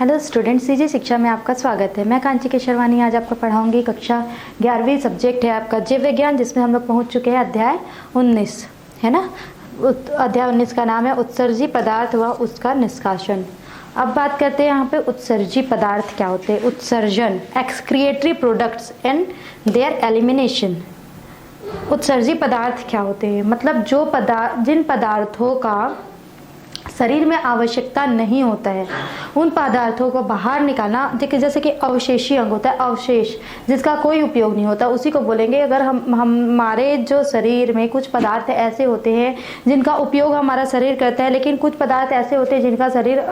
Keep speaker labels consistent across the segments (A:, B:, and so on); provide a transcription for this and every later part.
A: Hello student, CG शिक्षा में आपका स्वागत है। मैं कांची केशरवानी आज आपको पढ़ाऊंगी। कक्षा 11वीं सब्जेक्ट है आपका जीव विज्ञान, जिसमें हम लोग पहुंच चुके हैं अध्याय 19, है ना। अध्याय 19 का नाम है उत्सर्जी पदार्थ व उसका निष्कासन। अब बात करते हैं यहाँ पे उत्सर्जी पदार्थ क्या होते हैं। उत्सर्जन, excretory products and their elimination. उत्सर्जी पदार्थ क्या होते हैं, मतलब जिन पदार्थों का शरीर में आवश्यकता नहीं होता है उन पदार्थों को बाहर निकालना। देखिए, जैसे कि अवशेषी अंग होता है, अवशेष जिसका कोई उपयोग नहीं होता, उसी को बोलेंगे। अगर हमारे जो शरीर में कुछ पदार्थ ऐसे होते हैं जिनका उपयोग हमारा शरीर करता है, लेकिन कुछ पदार्थ ऐसे होते हैं जिनका शरीर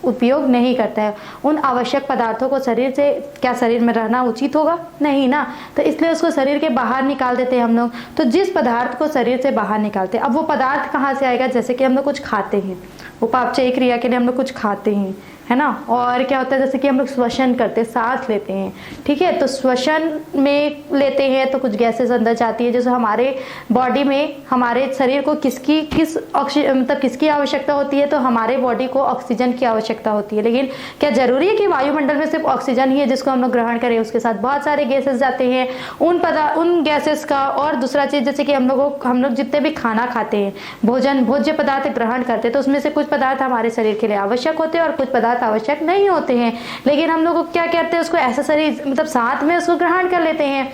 A: उपयोग नहीं करता है, उन आवश्यक पदार्थों को शरीर से, क्या शरीर में रहना उचित होगा? नहीं ना। तो इसलिए उसको शरीर के बाहर निकाल देते हैं हम लोग। तो जिस पदार्थ को शरीर से बाहर निकालते हैं, अब वो पदार्थ कहाँ से आएगा? जैसे कि हम लोग कुछ खाते हैं, उपापचय क्रिया के लिए हम लोग कुछ खाते हैं, है ना। और क्या होता है, जैसे कि हम लोग श्वसन करते हैं, सांस लेते हैं, ठीक है। तो श्वसन में लेते हैं तो कुछ गैसेस अंदर जाती है, जैसे हमारे बॉडी में, हमारे शरीर को किसकी आवश्यकता होती है? तो हमारे बॉडी को ऑक्सीजन की आवश्यकता होती है। लेकिन क्या जरूरी है कि वायुमंडल में सिर्फ ऑक्सीजन ही है जिसको हम लोग ग्रहण करें? उसके साथ बहुत सारे गैसेस जाते हैं। उन गैसेस का, और दूसरा चीज, जैसे कि हम लोग जितने भी खाना खाते हैं, भोज्य पदार्थ ग्रहण करते हैं, तो उसमें से कुछ पदार्थ हमारे शरीर के लिए आवश्यक होते हैं और कुछ पदार्थ आवश्यक नहीं होते हैं। लेकिन हम लोग क्या कहते हैं, उसको एक्सेसरीज, मतलब साथ में उसको ग्रहण कर लेते हैं।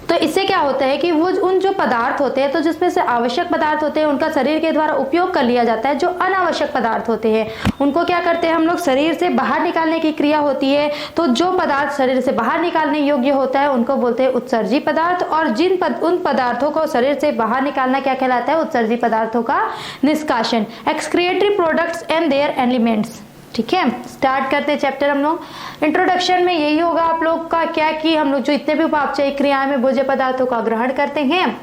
A: तो इससे क्या होता है कि वो उन जो पदार्थ होते हैं, तो जिसमें से आवश्यक पदार्थ होते हैं उनका शरीर के द्वारा उपयोग कर लिया जाता है। जो अनावश्यक पदार्थ होते हैं उनको क्या करते हैं हम लोग, शरीर से बाहर निकालने की क्रिया होती है। तो जो पदार्थ शरीर से बाहर निकालने योग्य होता है उनको बोलते हैं उत्सर्जी पदार्थ, और उन पदार्थों को शरीर से बाहर निकालना क्या कहलाता है? उत्सर्जी पदार्थों का निष्कासन। Excretory products and their elements, ठीक है। स्टार्ट करते हैं चैप्टर हम लोग। इंट्रोडक्शन में यही होगा आप लोग का क्या, कि हम लोग जो इतने भी उपापचय क्रियाएं में भोज्य पदार्थों का ग्रहण करते हैं,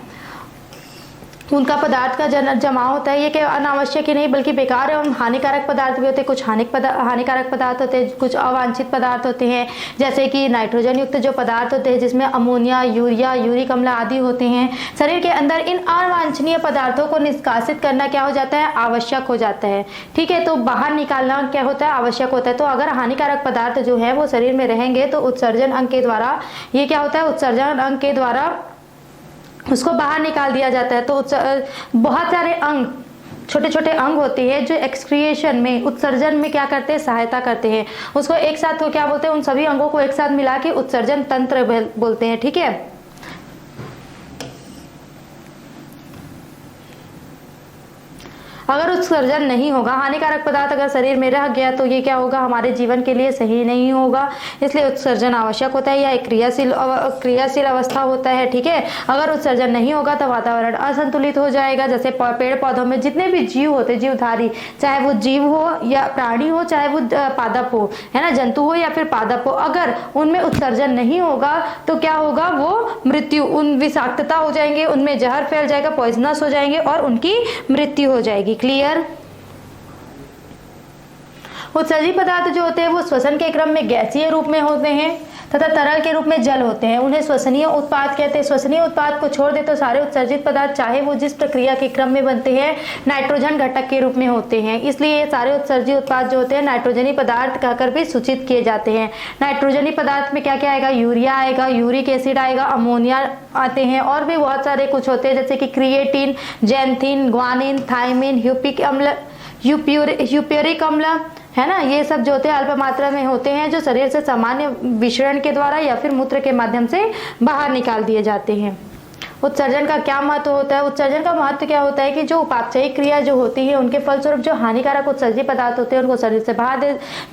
A: उनका पदार्थ का जमा होता है। ये क्या अनावश्यक ही नहीं बल्कि बेकार एवं हानिकारक पदार्थ भी होते हैं। कुछ हानिकारक पदार्थ होते हैं, कुछ अवांछित पदार्थ होते हैं, जैसे कि नाइट्रोजन युक्त जो पदार्थ होते हैं जिसमें अमोनिया, यूरिया, यूरिक अम्ल आदि होते हैं। शरीर के अंदर इन अवांछनीय पदार्थों को निष्कासित करना क्या हो जाता है? आवश्यक हो जाता है, ठीक है। तो बाहर निकालना क्या होता है? आवश्यक होता है। तो अगर हानिकारक पदार्थ जो है वो शरीर में रहेंगे तो उत्सर्जन अंग के द्वारा, ये क्या होता है, उत्सर्जन अंग के द्वारा उसको बाहर निकाल दिया जाता है। तो बहुत सारे अंग, छोटे छोटे अंग होते हैं जो एक्सक्रिएशन में, उत्सर्जन में क्या करते हैं? सहायता करते हैं। उसको एक साथ तो क्या बोलते हैं? उन सभी अंगों को एक साथ मिला के उत्सर्जन तंत्र बोलते हैं, ठीक है। अगर उत्सर्जन नहीं होगा, हानिकारक पदार्थ अगर शरीर में रह गया तो ये क्या होगा? हमारे जीवन के लिए सही नहीं होगा। इसलिए उत्सर्जन आवश्यक होता है, या एक क्रियाशील अवस्था होता है, ठीक है। अगर उत्सर्जन नहीं होगा तो वातावरण असंतुलित हो जाएगा। जैसे पेड़ पौधों में जितने भी जीव होते, जीवधारी, चाहे वो जीव हो या प्राणी हो, चाहे वो पादप हो, है ना, जंतु हो या फिर पादप हो, अगर उनमें उत्सर्जन नहीं होगा तो क्या होगा? वो मृत्यु, उन विषाक्तता हो जाएंगे, उनमें जहर फैल जाएगा, पॉइजनस हो जाएंगे और उनकी मृत्यु हो जाएगी। क्लियर? उत्सर्जी पदार्थ जो होते हैं वो श्वसन के क्रम में गैसीय रूप में होते हैं तथा तरल के रूप में जल होते हैं। उन्हें श्वसनीय उत्पाद कहते हैं। श्वसनीय उत्पाद को छोड़ दे तो सारे उत्सर्जित पदार्थ, चाहे वो जिस प्रक्रिया के क्रम में बनते हैं, नाइट्रोजन घटक के रूप में होते हैं। इसलिए ये सारे उत्सर्जित उत्पाद जो होते हैं नाइट्रोजनी पदार्थ कहकर भी सूचित किए जाते हैं। नाइट्रोजनी पदार्थ में क्या क्या आएगा? यूरिया आएगा, यूरिक एसिड आएगा, अमोनिया आते हैं, और भी बहुत सारे कुछ होते हैं जैसे कि क्रिएटिन, जैंथिन, ग्वानिन, थायमिन, ह्यूप्यूरिक अम्ल, है ना। ये सब जो होते हैं अल्प मात्रा में होते हैं, जो शरीर से सामान्य विसरण के द्वारा या फिर मूत्र के माध्यम से बाहर निकाल दिए जाते हैं। उत्सर्जन का क्या महत्व होता है? उत्सर्जन का महत्व क्या होता है कि जो उपापचयिक क्रिया जो होती है उनके फलस्वरूप जो हानिकारक उत्सर्जी पदार्थ होते हैं उनको शरीर से बाहर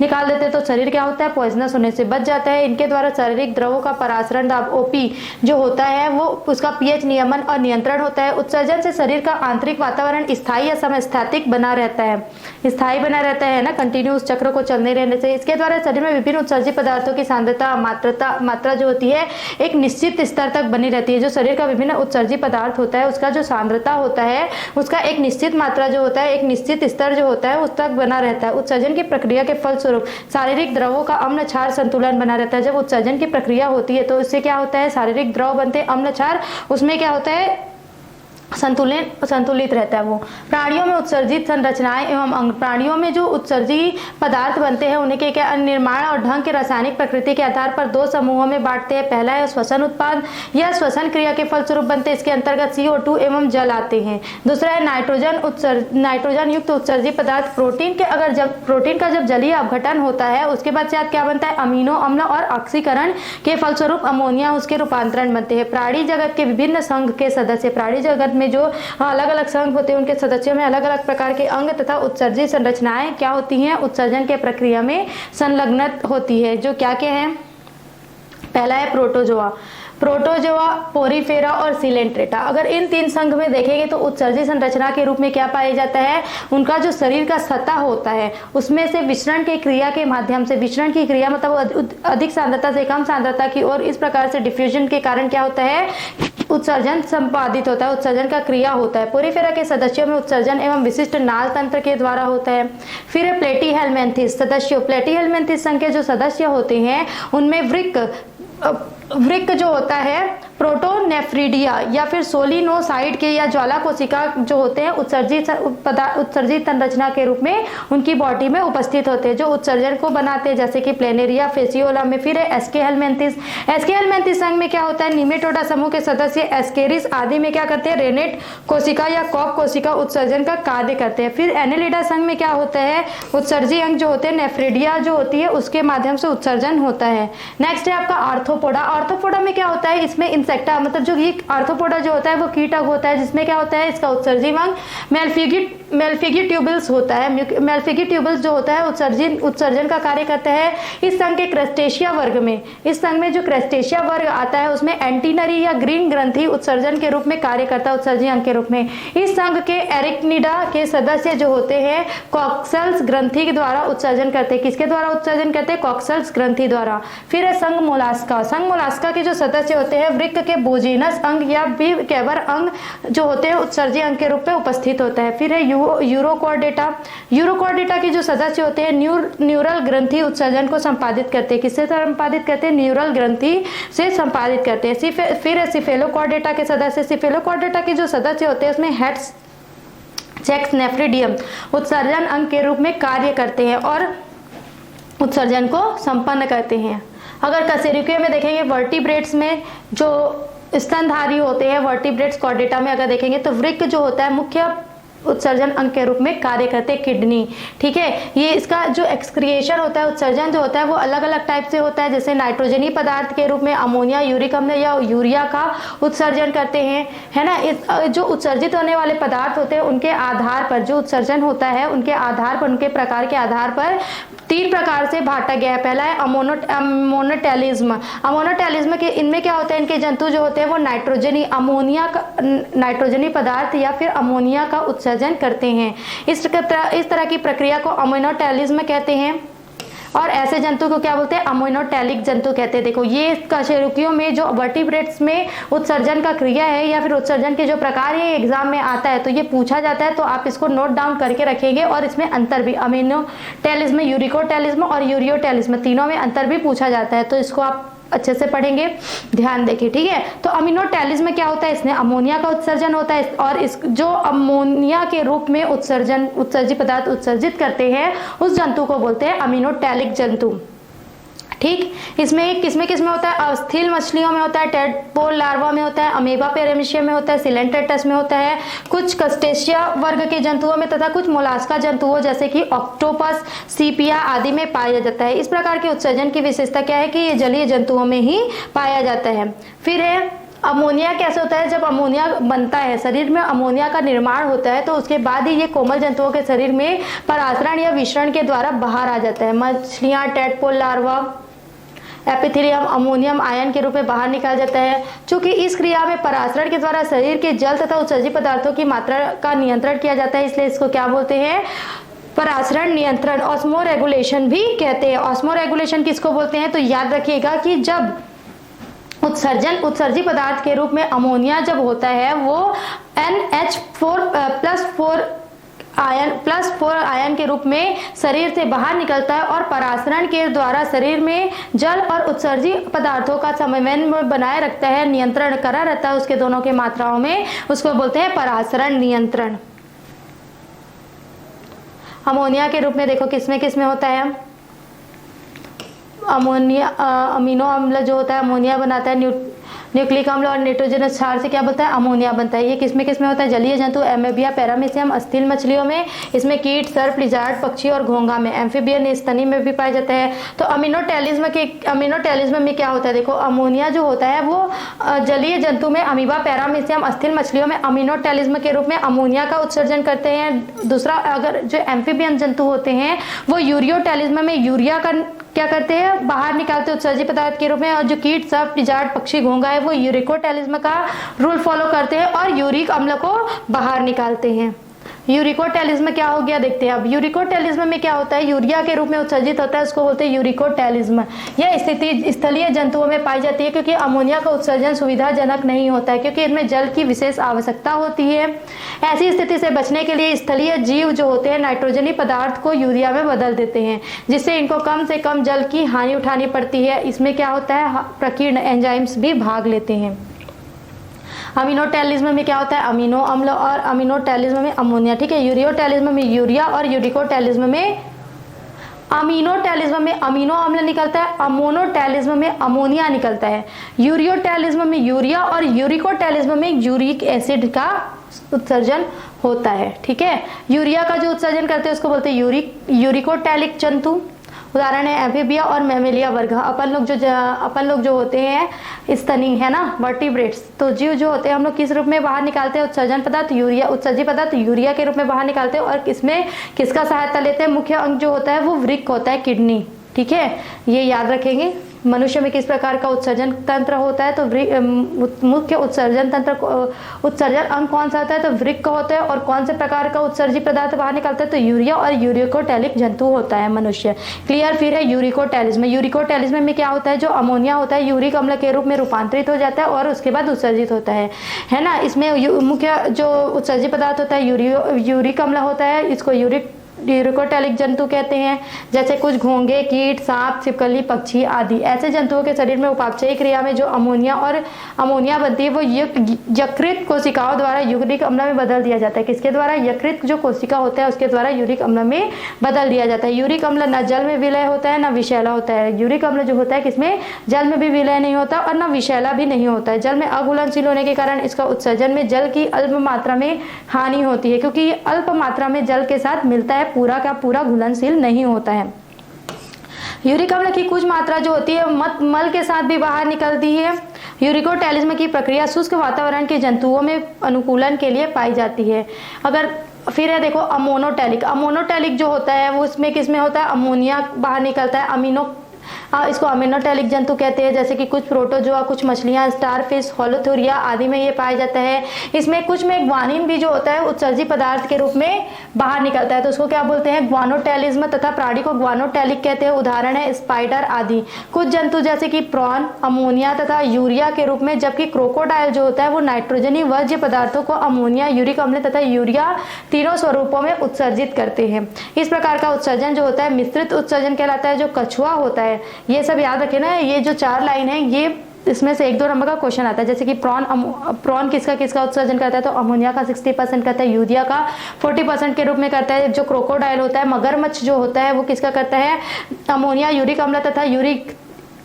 A: निकाल देते हैं। तो शरीर क्या होता है? पॉइजनस होने से बच जाता है। इनके द्वारा शारीरिक द्रवों का परासरण दाब, ओपी जो होता है, वो उसका पीएच नियमन और नियंत्रण होता है। उत्सर्जन से शरीर का आंतरिक वातावरण स्थायी या समस्थैतिक बना रहता है, स्थायी बना रहता है ना, कंटिन्यूस चक्र को चलने रहने से। इसके द्वारा शरीर में विभिन्न उत्सर्जी पदार्थों की सांद्रता, मात्रा जो होती है एक निश्चित स्तर तक बनी रहती है। जो शरीर का विभिन्न उत्सर्जी पदार्थ होता है उसका जो सांद्रता होता है उसका एक निश्चित मात्रा जो होता है, एक निश्चित स्तर जो होता है उस तक बना रहता है। उत्सर्जन की प्रक्रिया के फलस्वरूप शारीरिक द्रवों का अम्ल क्षार संतुलन बना रहता है। जब उत्सर्जन की प्रक्रिया होती है तो इससे क्या होता है? शारीरिक द्रव बनते हैं, अम्ल क्षार, उसमें क्या होता है? संतुलित रहता है वो। प्राणियों में उत्सर्जित संरचनाएं एवं अंग, प्राणियों में जो उत्सर्जी पदार्थ बनते हैं उन्हें क्या निर्माण और ढंग के रासायनिक प्रकृति के आधार पर दो समूहों में बांटते हैं। पहला है श्वसन उत्पाद, यह श्वसन क्रिया के फलस्वरूप बनते हैं, इसके अंतर्गत CO2 एवं जल आते हैं। दूसरा है नाइट्रोजन युक्त उत्सर्जी पदार्थ, प्रोटीन का जब जलीय अपघटन होता है उसके बाद क्या बनता है, अमीनो अम्ल और ऑक्सीकरण के फलस्वरूप अमोनिया उसके रूपांतरण बनते हैं। प्राणी जगत के विभिन्न संघ के सदस्य, प्राणी जगत में जो अलग अलग संघ होते हैं उनके सदस्यों में अलग अलग प्रकार के अंग तथा उत्सर्जी संरचनाएं क्या होती हैं, उत्सर्जन के प्रक्रिया में संलग्न होती है। जो क्या क्या है, पहला है प्रोटोजोआ, पोरीफेरा और सिलेंट्रेटा। अगर इन तीन संघ में देखेंगे तो उत्सर्जी संरचना के रूप में क्या पाया जाता है, उनका जो शरीर का सतह होता है उसमें से विचरण की क्रिया के माध्यम से, विचरण की क्रिया मतलब अधिक सांद्रता से कम सांद्रता की ओर, इस प्रकार से डिफ्यूजन के कारण क्या होता है, उत्सर्जन संपादित होता है, उत्सर्जन का क्रिया होता है। पोरीफेरा के सदस्यों में उत्सर्जन एवं विशिष्ट नाल तंत्र के द्वारा होता है। फिर है प्लेटीहेल्मिन्थेस सदस्यों, प्लेटीहेल्मिन्थेस संघ के जो सदस्य होते हैं उनमें वृक्क जो होता है, प्रोटोनेफ्रिडिया या फिर सोलिनोसाइड के या ज्वाला कोशिका जो होते हैं उत्सर्जित संरचना के रूप में उनकी बॉडी में उपस्थित होते हैं, जो उत्सर्जन को बनाते हैं, जैसे कि प्लेनेरिया, फेसियोला में। फिर है एस्के हेल्मिन्थेस संघ में क्या होता है, निमेटोडा समूह के सदस्य एस्केरिस आदि में क्या करते हैं, रेनेट कोशिका या कॉक कोशिका उत्सर्जन का कार्य करते हैं। फिर एनेलिडा संघ में क्या होता है, उत्सर्जी अंग जो होते हैं, नेफ्रिडिया जो होती है उसके माध्यम से उत्सर्जन होता है। नेक्स्ट है आपका आर्थ्रोपोडा में क्या होता है, इसमें इंसेक्टा मतलब जो ये आर्थ्रोपोडा जो होता है वो कीटक होता है, जिसमें क्या होता है, इसका उत्सर्जी अंग मेल्फिगी ट्यूबल्स होता है। मेल्फिगी ट्यूबल्स जो होता है उत्सर्जन का कार्य करता है। इस संघ के क्रस्टेशिया वर्ग में, इस संघ में जो क्रस्टेशिया वर्ग आता है उसमें एंटीनरी या ग्रीन ग्रंथि उत्सर्जन के रूप में कार्य करता है, उत्सर्जी अंग के रूप में। इस संघ के एरिक्निडा के सदस्य जो होते हैं कॉक्सल्स ग्रंथि के द्वारा उत्सर्जन करते हैं। किसके द्वारा उत्सर्जन करते हैं, कॉक्सल्स ग्रंथि द्वारा। फिर है संघ मोलास्का के जो सदस्य होते हैं वृक्क के बोजिनस अंग या भी कैबर अंग जो होते हैं उत्सर्जी अंग के रूप में उपस्थित होता है। फिर है यूरोकॉर्डेटा के जो सदस्य होते हैं न्यूरल ग्रंथि उत्सर्जन को संपादित करते हैं। किससे संपादित करते हैं, न्यूरल ग्रंथि से संपादित करते हैं। फिर है सिफेलोकॉर्डेटा के सदस्य, सिफेलोकॉर्डेटा के जो सदस्य होते हैं उसमें हेड्स चेक्स नेफ्रिडियम उत्सर्जन अंग के रूप में कार्य करते हैं और उत्सर्जन को संपन्न करते हैं। अगर कशेरुकियों में देखेंगे, वर्टिब्रेट्स में जो स्तनधारी होते हैं, वर्टिब्रेट्स कॉर्डेटा में अगर देखेंगे तो वृक्क जो होता है मुख्य उत्सर्जन अंग के रूप में कार्य करते हैं, किडनी। ठीक है, ये इसका जो एक्सक्रिएशन होता है, उत्सर्जन जो होता है वो अलग अलग टाइप से होता है, जैसे नाइट्रोजनी पदार्थ के रूप में अमोनिया, यूरिक अम्ल या यूरिया का उत्सर्जन करते हैं, है ना। जो उत्सर्जित होने वाले पदार्थ होते हैं उनके आधार पर जो उत्सर्जन होता है उनके आधार पर, उनके प्रकार के आधार पर तीन प्रकार से बांटा गया है। पहला है अमोनोटेलिज्म के, इनमें क्या होता है, इनके जंतु जो होते हैं वो नाइट्रोजनी पदार्थ या फिर अमोनिया का उत्सर्जन करते हैं। इस तरह की प्रक्रिया को अमोनोटेलिज्म कहते हैं और ऐसे जंतु को क्या बोलते हैं, अमोनोटेलिक जंतु कहते हैं। देखो ये कशेरुकियों में जो वर्टिब्रेट्स में उत्सर्जन का क्रिया है या फिर उत्सर्जन के जो प्रकार है एग्जाम में आता है तो ये पूछा जाता है, तो आप इसको नोट डाउन करके रखेंगे। और इसमें अंतर भी, अमीनोटेलिज्म, यूरिकोटेलिज्म और यूरियोटेलिज्म तीनों में अंतर भी पूछा जाता है, तो इसको आप अच्छे से पढ़ेंगे, ध्यान देखिए। ठीक है, तो अमीनोटेलिज्म क्या होता है, इसमें अमोनिया का उत्सर्जन होता है और इस जो अमोनिया के रूप में उत्सर्जी पदार्थ उत्सर्जित करते हैं उस जंतु को बोलते हैं अमीनोटेलिक जंतु। ठीक, इसमें किसमें होता है, अवस्थिल मछलियों में होता है, टेडपोल लार्वा में होता है, अमीबा पेरामीशियम में होता है, सिलेंट्रेटस में होता है, कुछ क्रस्टेशिया वर्ग के जंतुओं में तथा कुछ मोलास्का जंतुओं जैसे कि ऑक्टोपस, सीपिया आदि में पाया जाता है। इस प्रकार के उत्सर्जन की विशेषता क्या है कि ये जलीय जंतुओं में ही पाया जाता है। फिर है अमोनिया कैसे होता है, जब अमोनिया बनता है, शरीर में अमोनिया का निर्माण होता है तो उसके बाद ही ये कोमल जंतुओं के शरीर में परासरण या विसरण के द्वारा बाहर आ जाता है। मछलियां, tadpole larva, epithelium ammonium ion के रूप में बाहर निकाल जाता है। चूंकि इस क्रिया में परासरण के द्वारा शरीर के जल तथा उत्सर्जी पदार्थों की मात्रा का नियंत्रण किया जाता है, इसलिए इसको क्या बोलते हैं, परासरण नियंत्रण, ऑस्मो रेगुलेशन भी कहते हैं। ऑस्मो रेगुलेशन किसको बोलते हैं, तो याद रखिएगा कि जब उत्सर्जी पदार्थ के रूप में अमोनिया जब होता है वो NH4+ आयन +4 आयन के रूप में शरीर से बाहर निकलता है और परासरण के द्वारा शरीर में जल और उत्सर्जित पदार्थों का समन्वय बनाए रखता है, नियंत्रण करा रहता है उसके दोनों के मात्राओं में, उसको बोलते हैं परासरण नियंत्रण। अमोनिया के रूप में देखो किसमें होता है, अमोनिया अमीनो अम्ल जो होता है अमोनिया बनाता है, न्यूक्लिक अम्ल और नाइट्रोजनस क्षार से क्या बनता है, अमोनिया बनता है। ये किसमें होता है, जलीय जंतु एमेबिया, पैरामीशियम, अस्थिल मछलियों में, इसमें कीट, सर्प, लिजार्ड, पक्षी और घोंघा में, एम्फीबियन स्तनी में भी पाया जाता है। तो अमीनोटेलिज्म में क्या होता है, देखो अमोनिया जो होता है वो जलीय जंतु में अमीबा, पैरामीशियम, अस्थिल मछलियों में अमीनोटेलिज्म के रूप में अमोनिया का उत्सर्जन करते हैं। दूसरा, अगर जो एम्फीबियन जंतु होते हैं वो यूरियोटेलिज्म में यूरिया का क्या करते हैं, बाहर निकालते हैं उत्सर्जित पदार्थ के रूप में, और जो कीट, सर्प, लिजार्ड, पक्षी, घोंघा है वो यूरिकोटेलिज्म का रूल फॉलो करते हैं और यूरिक अम्ल को बाहर निकालते हैं। यूरिकोटेलिज्म क्या हो गया, देखते हैं अब। यूरिकोटेलिज्म में क्या होता है, यूरिया के रूप में उत्सर्जित होता है, उसको बोलते हैं यूरिकोटेलिज्म। यह स्थिति स्थलीय जंतुओं में पाई जाती है क्योंकि अमोनिया का उत्सर्जन सुविधाजनक नहीं होता है, क्योंकि इसमें जल की विशेष आवश्यकता होती है। ऐसी स्थिति से बचने के लिए स्थलीय जीव जो होते हैं नाइट्रोजनी पदार्थ को यूरिया में बदल देते हैं, जिससे इनको कम से कम जल की हानि उठानी पड़ती है। इसमें क्या होता है, प्रकीर्ण एंजाइम्स भी भाग लेते हैं। अमीनोटेलिज्म में क्या होता है, अमीनो अम्ल और अमीनोटेलिज्म में अमोनिया, ठीक है। यूरियोटेलिज्म में यूरिया और यूरिकोटेलिज्म में अमीनोटेलिज्म में अमीनो अम्ल निकलता है, अमोनोटेलिज्म में अमोनिया निकलता है। यूरियोटेलिज्म में यूरिया और यूरिकोटेलिज्म में यूरिक एसिड का उत्सर्जन होता है, ठीक है। यूरिया का जो उत्सर्जन करते हैं उसको बोलते हैं यूरिकोटेलिक जंतु। उदाहरण है एम्फीबिया और मैमेलिया वर्ग। अपन लोग जो होते हैं स्तनी है ना, वर्टिब्रेट्स, तो जीव जो होते हैं हम लोग किस रूप में बाहर निकालते हैं, उत्सर्जन पदार्थ यूरिया, उत्सर्जित पदार्थ यूरिया के रूप में बाहर निकालते हैं। और किसमें किसका सहायता लेते हैं, मुख्य अंग जो होता है वो वृक्क होता है, किडनी, ठीक है। ये याद रखेंगे। मनुष्य में किस प्रकार का उत्सर्जन तंत्र होता है, तो मुख्य उत्सर्जन अंग कौन सा होता है, तो वृक्क होता है। और कौन से प्रकार का उत्सर्जित पदार्थ बाहर निकलता है, तो यूरिया और यूरिकोटेलिक जंतु होता है मनुष्य। क्लियर। फिर है यूरिकोटेलिज्म। यूरिकोटेलिज्म में क्या होता है, जो अमोनिया होता है यूरिक अम्ल के रूप में रूपांतरित हो जाता है और उसके बाद उत्सर्जित होता है ना। इसमें मुख्य जो उत्सर्जित पदार्थ होता है यूरिक अम्ल होता है, इसको यूरिकोटेलिक जंतु कहते हैं। जैसे कुछ घोंघे, कीट, सांप, छिपकली, पक्षी आदि ऐसे जंतुओं के शरीर में उपापचयी क्रिया में जो अमोनिया बनती है वो यकृत कोशिकाओं द्वारा यूरिक अम्ल में बदल दिया जाता है। किसके द्वारा, यकृत जो कोशिका होता है उसके द्वारा यूरिक अम्ल में बदल दिया जाता है। यूरिक अम्ल न जल में विलय होता है न विषैला होता है। यूरिक अम्ल जो होता है किसमें, जल में भी विलय नहीं होता और न विषैला भी नहीं होता है। जल में अघुलनशील होने के कारण इसका उत्सर्जन में जल की अल्प मात्रा में हानि होती है, क्योंकि ये अल्प मात्रा में जल के साथ मिलता है, पूरा का पूरा घुलनशील नहीं होता है। यूरिक अम्ल की कुछ मात्रा जो होती है मल के साथ भी बाहर निकलती है। यूरिकोटेलिज्म की प्रक्रिया शुष्क वातावरण के जंतुओं में अनुकूलन के लिए पाई जाती है। अगर फिर है देखो अमोनोटेलिक जो होता है वो उसमें किसमें होता है, अमोनिया बाहर निकलता है। इसको अमीनोटेलिक जंतु कहते हैं। जैसे कि कुछ प्रोटोजोआ, कुछ मछलियां, स्टारफिश, होलोथुरिया आदि में ये पाया जाता है। इसमें कुछ में ग्वानिन भी जो होता है उत्सर्जित पदार्थ के रूप में बाहर निकलता है, तो उसको क्या बोलते हैं, ग्वानोटेलिज्म। तथा प्राणी को ग्वानोटेलिक कहते हैं। उदाहरण है स्पाइडर आदि। कुछ जंतु जैसे कि प्रॉन अमोनिया तथा यूरिया के रूप में, जबकि क्रोकोडाइल जो होता है वो नाइट्रोजनी वर्ज्य पदार्थों को अमोनिया, यूरिक अम्ल तथा यूरिया तीनों स्वरूपों में उत्सर्जित करते हैं। इस प्रकार का उत्सर्जन जो होता है मिश्रित उत्सर्जन कहलाता है। जो कछुआ होता है, ये सब याद रखें ना, ये जो 4 लाइन है ये इसमें से 1-2 नंबर का क्वेश्चन आता है। जैसे कि प्रॉन किसका उत्सर्जन करता है, तो अमोनिया का 60% करता है, यूरिया का 40% के रूप में करता है। जो क्रोकोडाइल होता है, मगरमच्छ जो होता है वो किसका करता है, अमोनिया, यूरिक अम्ल तथा यूरिक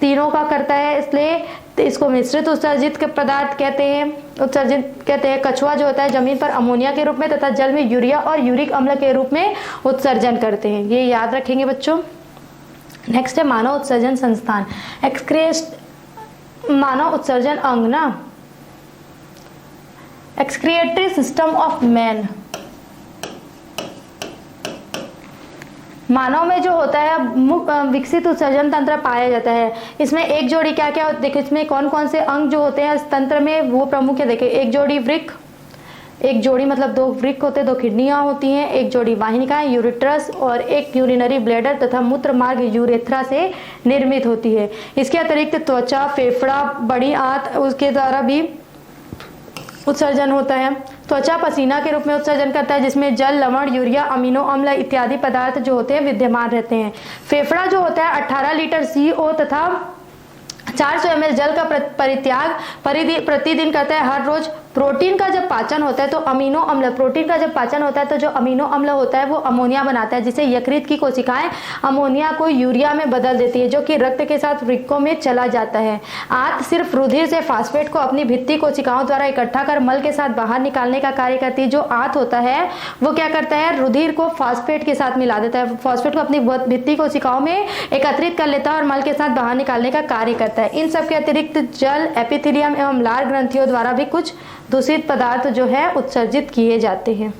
A: तीनों का करता है, इसलिए इसको मिश्रित उत्सर्जित पदार्थ कहते हैं। कछुआ जो होता है जमीन पर अमोनिया के रूप में तथा जल में यूरिया और यूरिक अम्ल के रूप में उत्सर्जन करते हैं। ये याद रखेंगे बच्चों। नेक्स्ट है मानव उत्सर्जन संस्थान, मानव उत्सर्जन अंग ना, एक्सक्रिएटरी सिस्टम ऑफ मैन। मानव में जो होता है विकसित उत्सर्जन तंत्र पाया जाता है। इसमें एक जोड़ी क्या क्या देखो, इसमें कौन कौन से अंग जो होते हैं इस तंत्र में वो प्रमुख है। देखिए, एक जोड़ी वृक्क, एक जोड़ी मतलब 2 वृक्क होते हैं, 2 किडनियां होती हैं, एक जोड़ी वाहिनिकाएं यूरेट्रस और एक यूरिनरी ब्लैडर तथा मूत्र मार्ग यूरेथ्रा से निर्मित होती है। इसके अतिरिक्त त्वचा, फेफड़ा, बड़ी आंत उसके द्वारा भी उत्सर्जन होता है। त्वचा पसीना के रूप में उत्सर्जन करता है, जिसमें जल, लवण, यूरिया, अमीनो अम्ल इत्यादि पदार्थ जो होते हैं विद्यमान रहते हैं। फेफड़ा जो होता है 18 लीटर CO तथा 400 ml जल का परित्याग प्रतिदिन करता है हर रोज। प्रोटीन का जब पाचन होता है तो अमीनो अम्ल, प्रोटीन का जब पाचन होता है तो जो अमीनो अम्ल होता है वो अमोनिया बनाता है, जिसे यकृत की कोशिकाएं अमोनिया को यूरिया में बदल देती है, जो कि रक्त के साथ वृक्कों में चला जाता है। आंत सिर्फ रुधिर से फास्फेट को अपनी भित्ति कोशिकाओं द्वारा इकट्ठा कर मल के साथ बाहर निकालने का कार्य करती है। जो आंत होता है वो क्या करता है, रुधिर को फास्फेट के साथ मिला देता है, फास्फेट को अपनी भित्ति कोशिकाओं में एकत्रित कर लेता है और मल के साथ बाहर निकालने का कार्य करता है। इन सब के अतिरिक्त जल, एपिथेलियम एवं लार ग्रंथियों द्वारा भी कुछ दूषित पदार्थ जो है उत्सर्जित किए जाते हैं।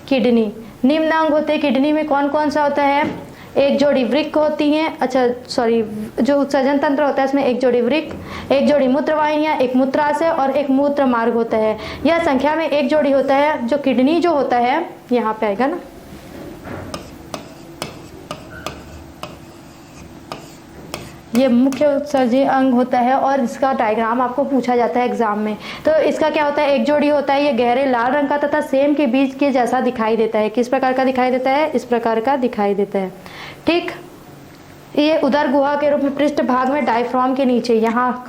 A: किडनी, निम्न अंग होते हैं किडनी में कौन कौन सा होता है, एक जोड़ी वृक्क होती हैं, जो उत्सर्जन तंत्र होता है उसमें एक जोड़ी वृक्क, एक जोड़ी मूत्रवाहिनियां, एक मूत्राशय और एक मूत्र मार्ग होता है। यह संख्या में एक जोड़ी होता है। जो किडनी जो होता है यहाँ पे आएगा ना, ये मुख्य उत्सर्जी अंग होता है और इसका डायग्राम आपको पूछा जाता है एग्जाम में। तो इसका क्या होता है, एक जोड़ी होता है, ये गहरे लाल रंग का तथा सेम के बीज के जैसा दिखाई देता है। किस प्रकार का दिखाई देता है, इस प्रकार का दिखाई देता है। ठीक, ये उदर गुहा के रूप में पृष्ठ भाग में डायफ्राम के नीचे, यहाँ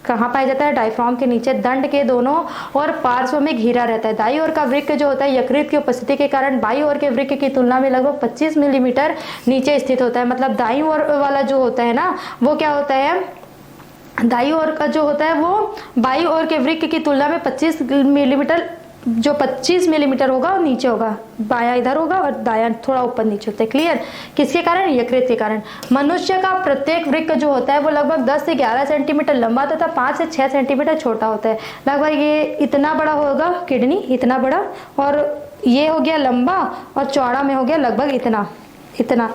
A: कहाँ पाया जाता है, डायफ्राम के नीचे दंड के दोनों और पार्श्व में घिरा रहता है। दाईं ओर का वृक्क जो होता है यकृत की उपस्थिति के कारण बाईं ओर के वृक्क की तुलना में लगभग 25 मिलीमीटर नीचे स्थित होता है। मतलब दाईं ओर वाला जो होता है ना वो क्या होता है, दाईं ओर का जो होता है वो बाईं ओर के वृक्क की तुलना में 25 मिलीमीटर, जो 25 मिलीमीटर होगा वो नीचे होगा, बायां इधर होगा और दायां थोड़ा ऊपर नीचे होता है। क्लियर, किसके कारण, यकृत के कारण। मनुष्य का प्रत्येक वृक्क जो होता है वो लगभग 10 से 11 सेंटीमीटर लंबा तथा 5 से 6 सेंटीमीटर छोटा होता है। लगभग ये इतना बड़ा होगा किडनी, इतना बड़ा, और ये हो गया लंबा और चौड़ा में हो गया लगभग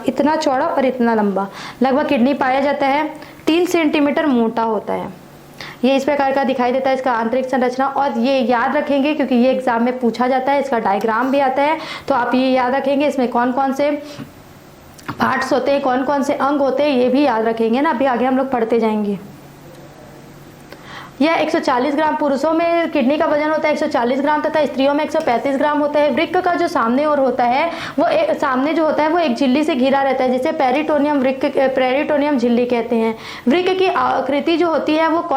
A: इतना चौड़ा और इतना लंबा लगभग किडनी पाया जाता है। 3 सेंटीमीटर मोटा होता है। ये इस प्रकार का दिखाई देता है इसका आंतरिक संरचना, और ये याद रखेंगे क्योंकि ये एग्जाम में पूछा जाता है, इसका डायग्राम भी आता है, तो आप ये याद रखेंगे इसमें कौन कौन से पार्ट्स होते हैं, कौन कौन से अंग होते हैं, ये भी याद रखेंगे ना। अभी आगे हम लोग पढ़ते जाएंगे। यह 140 ग्राम, पुरुषों में किडनी का वजन होता है 140 ग्राम तथा स्त्रियों में 135 ग्राम होता है। वृक्क का जो सामने और होता है वो सामने जो होता है वो एक झिल्ली से घिरा रहता है, जिसे पेरिटोनियम झिल्ली कहते हैं। वृक्क की आकृति जो होती है वो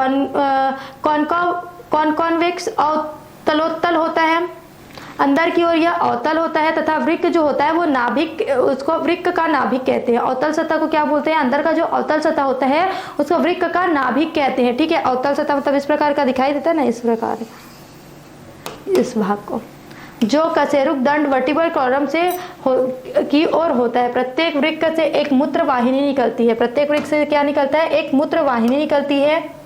A: कॉन्वेक्स अवतलोत्तल होता है, अंदर की ओर यह अवतल होता है, तथा वृक्क जो होता है वो नाभिक, उसको वृक्क का नाभिक कहते हैं। अवतल सतह को क्या बोलते हैं, अंदर का जो अवतल सतह होता है उसको वृक्क का नाभिक कहते हैं। ठीक है, अवतल सतह मतलब इस प्रकार का दिखाई देता है ना, इस प्रकार, इस भाग को, जो कशेरुक दंड वर्टिब्रल कॉलम से की ओर होता है। प्रत्येक वृक्क से एक मूत्र वाहिनी निकलती है। प्रत्येक वृक्क से क्या निकलता है, एक मूत्र वाहिनी निकलती है।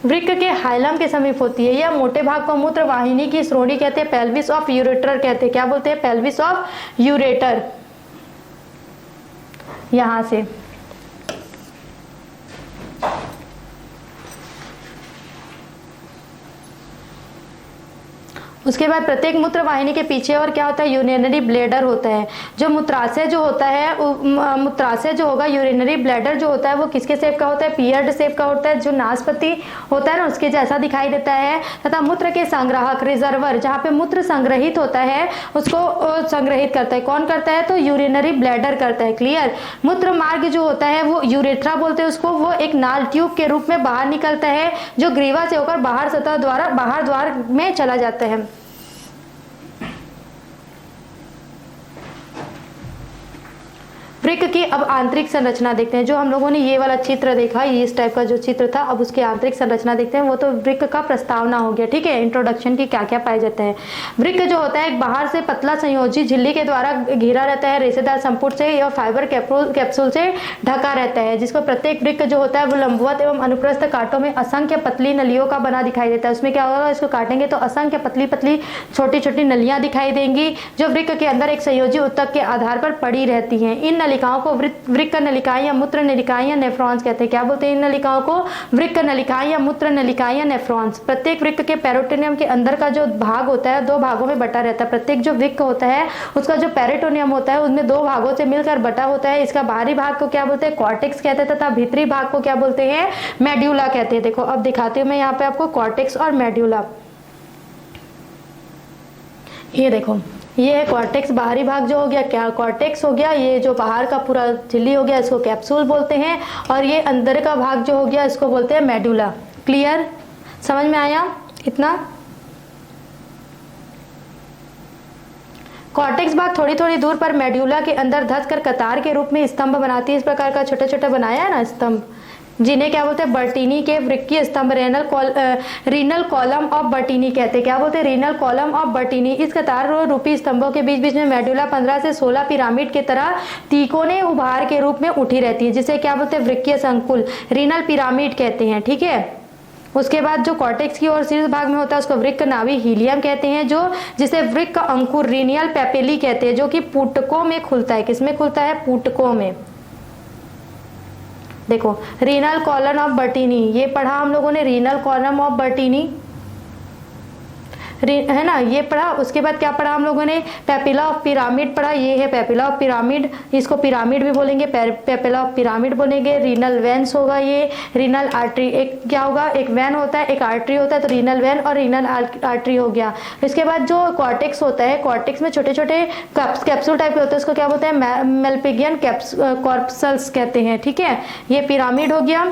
A: वृक्क के हाइलम के समीप होती है। यह मोटे भाग को मूत्र वाहिनी की श्रोणी कहते हैं, पेल्विस ऑफ यूरेटर कहते हैं। क्या बोलते हैं, पेल्विस ऑफ यूरेटर। यहां से उसके बाद प्रत्येक मूत्र वाहिनी के पीछे और क्या होता है, यूरिनरी ब्लैडर होता है। जो मूत्राशय जो होता है, मूत्राशय जो होगा, यूरिनरी ब्लैडर जो होता है वो किसके शेप का होता है, पियर्ड शेप का होता है, जो नाशपाती होता है ना उसके जैसा दिखाई देता है। तथा मूत्र के संग्राहक, रिजर्वर, जहाँ पे मूत्र संग्रहित होता है उसको संग्रहित करता है। कौन करता है, तो यूरिनरी ब्लैडर करता है। क्लियर। मूत्र मार्ग जो होता है वो यूरेथ्रा बोलते हैं उसको, वो एक नाल ट्यूब के रूप में बाहर निकलता है, जो ग्रीवा से होकर बाहर सतह द्वारा बाहर द्वार में चला जाता है। वृक्क की अब आंतरिक संरचना देखते हैं। जो हम लोगों ने ये वाला चित्र देखा, ये इस टाइप का जो चित्र था, अब उसकी आंतरिक संरचना देखते हैं। वो तो वृक्क का प्रस्तावना हो गया। ठीक है, इंट्रोडक्शन की क्या क्या पाए जाते हैं। वृक्क जो होता है एक बाहर से पतला संयोजी झिल्ली के द्वारा घिरा रहता है, रेशेदार संपुट से या फाइबर कैप्सूल से ढका रहता है, जिसको प्रत्येक वृक्क जो होता है वो लंबवत एवं अनुप्रस्थ कांटों में असंख्य पतली नलियों का बना दिखाई देता है। उसमें क्या होगा, इसको काटेंगे तो असंख्य पतली पतली छोटी छोटी नलियां दिखाई देंगी, जो वृक्क के अंदर एक संयोजी ऊतक के आधार पर पड़ी रहती हैं। इन नलिकाओं को वृक्क नलिकाएं या मूत्र नलिकाएं या नेफ्रॉन्स कहते हैं। क्या बोलते हैं इन नलिकाओं को? वृक्क नलिकाएं या मूत्र नलिकाएं या नेफ्रॉन्स। प्रत्येक वृक्क के पेरिटोनियम के अंदर का जो भाग होता है 2 भागों में बटा रहता है। प्रत्येक जो वृक्क होता है उसका जो पेरिटोनियम होता है उसमें 2 भागों से मिलकर बटा होता है। इसका बाहरी भाग को क्या बोलते हैं? कॉर्टेक्स कहते हैं, तथा भीतरी भाग को क्या बोलते हैं? मेड्यूला कहते हैं। देखो अब दिखाती हूँ मैं यहाँ पे आपको कॉर्टेक्स और मेड्यूला। ये देखो, ये है कॉर्टेक्स, बाहरी भाग जो हो गया क्या कॉर्टेक्स हो गया। ये जो बाहर का पूरा झिल्ली हो गया इसको कैप्सूल बोलते हैं, और ये अंदर का भाग जो हो गया इसको बोलते हैं मेडुला। क्लियर? समझ में आया इतना? कॉर्टेक्स भाग थोड़ी थोड़ी दूर पर मेड्यूला के अंदर धंस कर कतार के रूप में स्तंभ बनाती है। इस प्रकार का छोटा छोटा बनाया है ना स्तंभ, जिन्हें क्या बोलते हैं? बर्टीनी के वृक्कीय स्तंभ, रीनल कॉलम ऑफ बर्टीनी कहते हैं। क्या बोलते हैं? Renal column of बर्टीनी। इस कतार रूपी स्तंभों के बीच बीच में मेडुला 15 से 16 पिरामिड की तरह तिकोने उभार के रूप में उठी रहती है, जिसे क्या बोलते हैं? वृक्कीय संकुल, रीनल पिरामिड कहते हैं। ठीक है। उसके बाद जो कॉर्टेक्स की ओर शीर्ष भाग में होता है उसको वृक्क नाभि हीलियम कहते हैं, जो जिसे वृक्क अंकुर रीनियल पेपेली कहते हैं, जो कि पुटकों में खुलता है। किसमें खुलता है? पुटकों में। देखो, रीनल कॉलम ऑफ बर्टीनी, ये पढ़ा हम लोगों ने, रीनल कॉलम ऑफ बर्टीनी है ना, ये पढ़ा। उसके बाद क्या पढ़ा हम लोगों ने? पेपिला ऑफ पिरामिड पढ़ा। ये है पेपिला ऑफ पिरामिड, इसको पिरामिड भी बोलेंगे, पेपिला ऑफ पिरामिड बोलेंगे। रीनल वेन्स होगा, ये रीनल आर्टरी। एक क्या होगा? एक वेन होता है, एक आर्टरी होता है, तो रीनल वेन और रीनल आर्टरी हो गया। इसके बाद जो कॉर्टेक्स होता है, कॉर्टेक्स में छोटे छोटे कैप्सूल टाइप के होते हैं, उसको क्या बोलते हैं? मेलपिगियन कॉर्पसल्स कहते हैं। ठीक है, ये पिरामिड हो गया।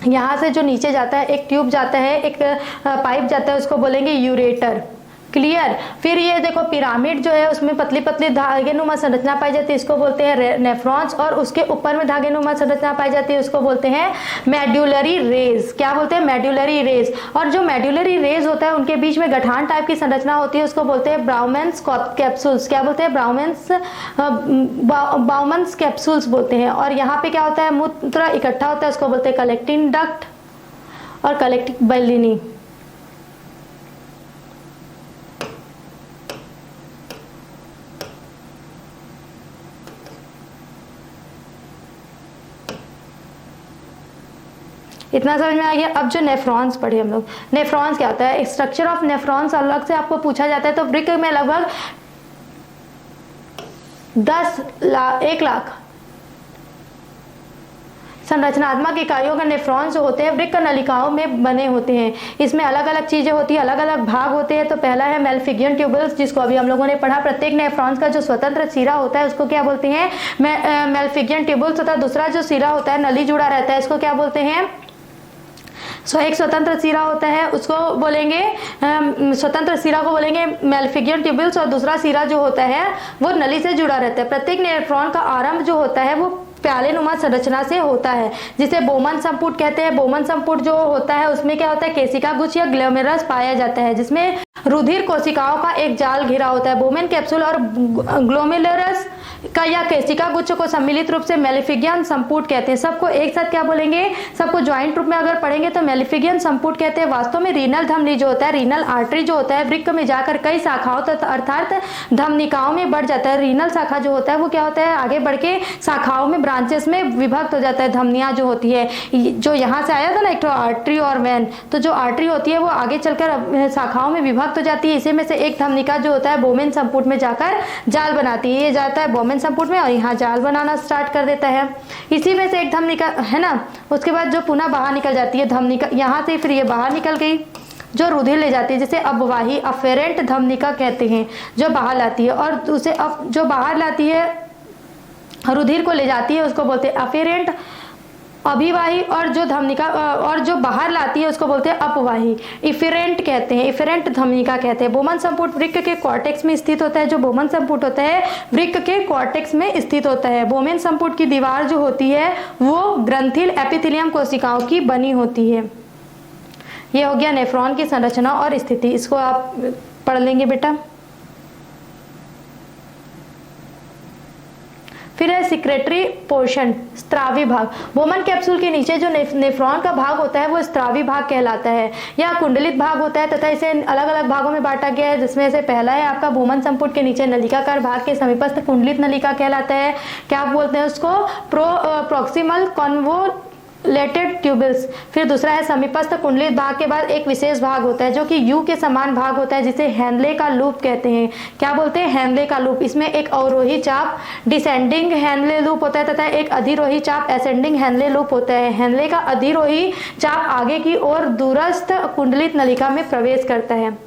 A: यहाँ से जो नीचे जाता है एक ट्यूब जाता है, एक पाइप जाता है, उसको बोलेंगे यूरेटर। क्लियर? फिर ये देखो पिरामिड जो है उसमें पतली पतली धागेनुमा संरचना पाई जाती है, इसको बोलते हैं नेफ्रॉन्स, और उसके ऊपर में धागेनुमा संरचना पाई जाती है उसको बोलते हैं मेड्यूलरी रेज। क्या बोलते हैं? Medullary rays. और जो मेड्यूलरी रेज होता है उनके बीच में गठान टाइप की संरचना होती है, उसको बोलते हैं ब्राउमेंस कैप्सूल्स। क्या बोलते हैं? बाउमन्स कैप्सूल्स बोलते हैं। और यहाँ पे क्या होता है? मूत्र इकट्ठा होता है, उसको बोलते हैं कलेक्टिंग डक्ट और कलेक्टिंग बैलिनी। इतना समझ में आ गया? अब जो नेफ्रॉन्स पढ़े हम लोग, नेफ्रॉन्स क्या होता है? स्ट्रक्चर ऑफ नेफ्रॉन्स अलग से आपको पूछा जाता है। तो वृक्क में लगभग 1 लाख संरचनात्मक इकाइयों का नेफ्रॉन्स जो होते हैं वृक्क नलिकाओं में बने होते हैं। इसमें अलग अलग चीजें होती है, अलग अलग भाग होते हैं। तो पहला है मेलफिगियन ट्यूबल्स, जिसको अभी हम लोगों ने पढ़ा। प्रत्येक नेफ्रॉन्स का जो स्वतंत्र सिरा होता है उसको क्या बोलते हैं? मेलफिगियन ट्यूबल्स। तथा दूसरा जो सिरा होता है नली जुड़ा रहता है, इसको क्या बोलते हैं? एक स्वतंत्र सिरा होता है उसको बोलेंगे स्वतंत्र सिरा को बोलेंगे मेलफिगियन ट्यूबल्स, और दूसरा सिरा जो होता है वो नली से जुड़ा रहता है। प्रत्येक नेफ्रॉन का आरंभ जो होता है वो प्याले नुमा संरचना से होता है, जिसे बोमन संपुट कहते हैं। बोमन संपुट जो होता है उसमें क्या होता है? केशिका गुच्छ या ग्लोमेरुलस पाया जाता है, जिसमें रुधिर कोशिकाओं का एक जाल घिरा होता है। बोमेन कैप्सूल और ग्लोमेरुलस का या केशिका गुच्छ को सम्मिलित रूप से मेलिफिगियन संपुट कहते हैं। सबको एक साथ क्या बोलेंगे? सबको ज्वाइंट रूप में अगर पढ़ेंगे तो मेलिफिगियन संपुट कहते हैं। वास्तव में रीनल धमनी जो होता है, रीनल आर्टरी जो होता है, वृक्क में जाकर कई शाखाओं अर्थात धमनिकाओं में बढ़ जाता है। रीनल शाखा जो होता है वो क्या होता है? आगे बढ़ के शाखाओं में, ब्रांचेस में विभक्त हो जाता है। धमनियां जो होती है, जो यहाँ से आया था ना एक तो आर्टरी और वेन, तो जो आर्टरी होती है वो आगे चलकर शाखाओं में विभक्त हो जाती है। इसी में से एक धमनिका जो होता है बोमेन संपुट में जाकर जाल बनाती है। ये जाता है बोमेन संपुट में और यहाँ जाल बनाना स्टार्ट कर देता है। इसी में से एक धमनिका है ना, उसके बाद जो पुनः बाहर निकल जाती है धमनिका, यहाँ से फिर ये बाहर निकल गई जो रुधिर ले जाती है, जिसे अपवाही अफेरेंट धमनिका कहते हैं, जो बाहर लाती है। और उसे जो बाहर लाती है रुधिर को ले जाती है उसको बोलते हैं अफेरेंट अभिवाही, और जो धमनिका और जो बाहर लाती है उसको बोलते हैं अपवाही, इफेरेंट कहते हैं, इफेरेंट धमनिका कहते हैं। बोमन संपुट वृक्क के कॉर्टेक्स में स्थित होता है। जो बोमन संपुट होता है वृक्क के कॉर्टेक्स में स्थित होता है। बोमेन संपुट की दीवार जो होती है वो ग्रंथिल एपिथेलियम कोशिकाओं की बनी होती है। ये हो गया नेफ्रॉन की संरचना और स्थिति, इसको आप पढ़ लेंगे बेटा। फिर है सिक्रेटरी पोर्शन, स्त्रावी भाग। बोमन कैप्सूल के नीचे जो नेफ्रॉन का भाग होता है वो स्त्रावी भाग कहलाता है। यह कुंडलित भाग होता है तथा इसे अलग अलग भागों में बांटा गया है, जिसमें से पहला है आपका बोमन संपुट के नीचे नलिकाकार भाग के समीपस्थ कुंडलित नलिका कहलाता है। क्या बोलते हैं उसको? Proximal convoluted tubules. फिर दूसरा है समीपस्थ कुंडलित भाग के बाद एक विशेष भाग होता है जो कि यू के समान भाग होता है, जिसे हेनले का लूप कहते हैं। क्या बोलते हैं? हेनले का लूप। इसमें एक अवरोही चाप डिसेंडिंग हेनले लूप होता है तथा एक अधिरोही चाप असेंडिंग हेनले लूप होता है। हेनले का अधिरोही चाप आगे की ओर दूरस्थ कुंडलित नलिका में प्रवेश करता है।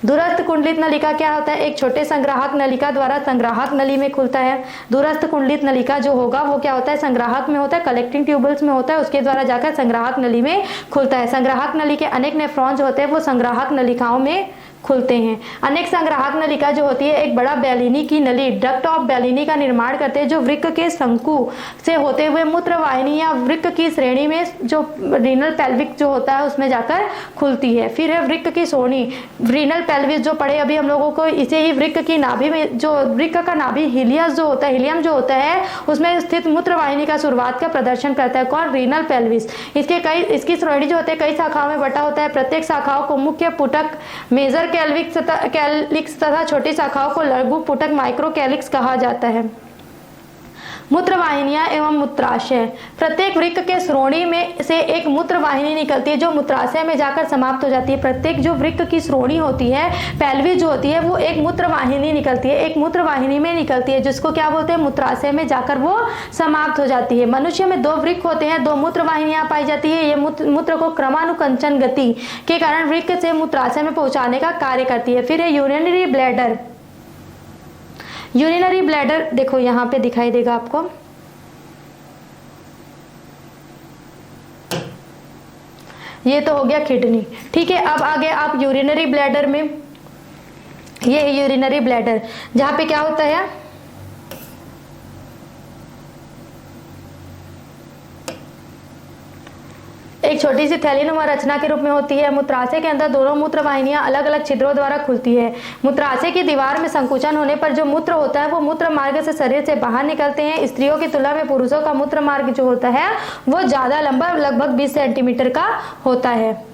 A: दूरस्थ कुंडलित नलिका क्या होता है? एक छोटे संग्राहक नलिका द्वारा संग्राहक नली में खुलता है। दूरस्थ कुंडलित नलिका जो होगा वो क्या होता है? संग्राहक में होता है, कलेक्टिंग ट्यूबल्स में होता है, उसके द्वारा जाकर संग्राहक नली में खुलता है। संग्राहक नली के अनेक नेफ्रॉन्स होते हैं वो संग्राहक नलिकाओं में खुलते हैं। अनेक संग्राहक नलिका जो होती है एक बड़ा बेलिनी की नली, डक्ट ऑफ बेलिनी का निर्माण करते हैं, जो वृक्क के शंकु से होते हुए मूत्र वाहिनी या वृक्क की श्रेणी में जो रीनल पेल्विक जो होता है उसमें जाकर खुलती है। फिर है वृक्क की सोनी, रीनल पेल्विस जो पढ़े अभी हम लोगों को, इसे ही वृक्क की नाभि में, जो वृक्क का नाभि हिलियस जो होता है, हिलियम जो होता है उसमें स्थित मूत्र वाहिनी का शुरुआत का प्रदर्शन करता है। कौन? Renal pelvis. इसकी श्रेणी जो होते हैं कई शाखाओं में बटा होता है। प्रत्येक शाखाओं को मुख्य पुटक मेजर कैलिक्स तथा छोटी शाखाओं को लघु पुटक माइक्रो कैलिक्स कहा जाता है। मूत्र वाहिनियां एवं मूत्राशय। प्रत्येक वृक्क के श्रोणी में से एक मूत्र वाहिनी निकलती है जो मूत्राशय में जाकर समाप्त हो जाती है। प्रत्येक जो वृक्क की श्रोणी होती है, पेल्विस जो होती है, वो एक मूत्र वाहिनी निकलती है, एक मूत्र वाहिनी में निकलती है, जिसको क्या बोलते हैं? मूत्राशय में जाकर वो समाप्त हो जाती है। मनुष्य में 2 वृक्क होते हैं, 2 मूत्र वाहिनियां पाई जाती है। ये मूत्र को क्रमानुकंचन गति के कारण वृक्क से मूत्राशय में पहुंचाने का कार्य करती है। फिर है यूरिनरी ब्लैडर। यूरिनरी ब्लैडर देखो यहाँ पे दिखाई देगा आपको, ये तो हो गया किडनी। ठीक है, अब आगे आप यूरिनरी ब्लैडर में, ये है यूरिनरी ब्लैडर, जहां पे क्या होता है? एक छोटी सी थैलीनुमा रचना के रूप में होती है। मूत्राशय के अंदर दोनों मूत्र वाहिनियां अलग अलग छिद्रों द्वारा खुलती है। मूत्राशय की दीवार में संकुचन होने पर जो मूत्र होता है वो मूत्र मार्ग से शरीर से बाहर निकलते हैं। स्त्रियों की तुलना में पुरुषों का मूत्र मार्ग जो होता है वो ज्यादा लंबा, लगभग 20 सेंटीमीटर का होता है।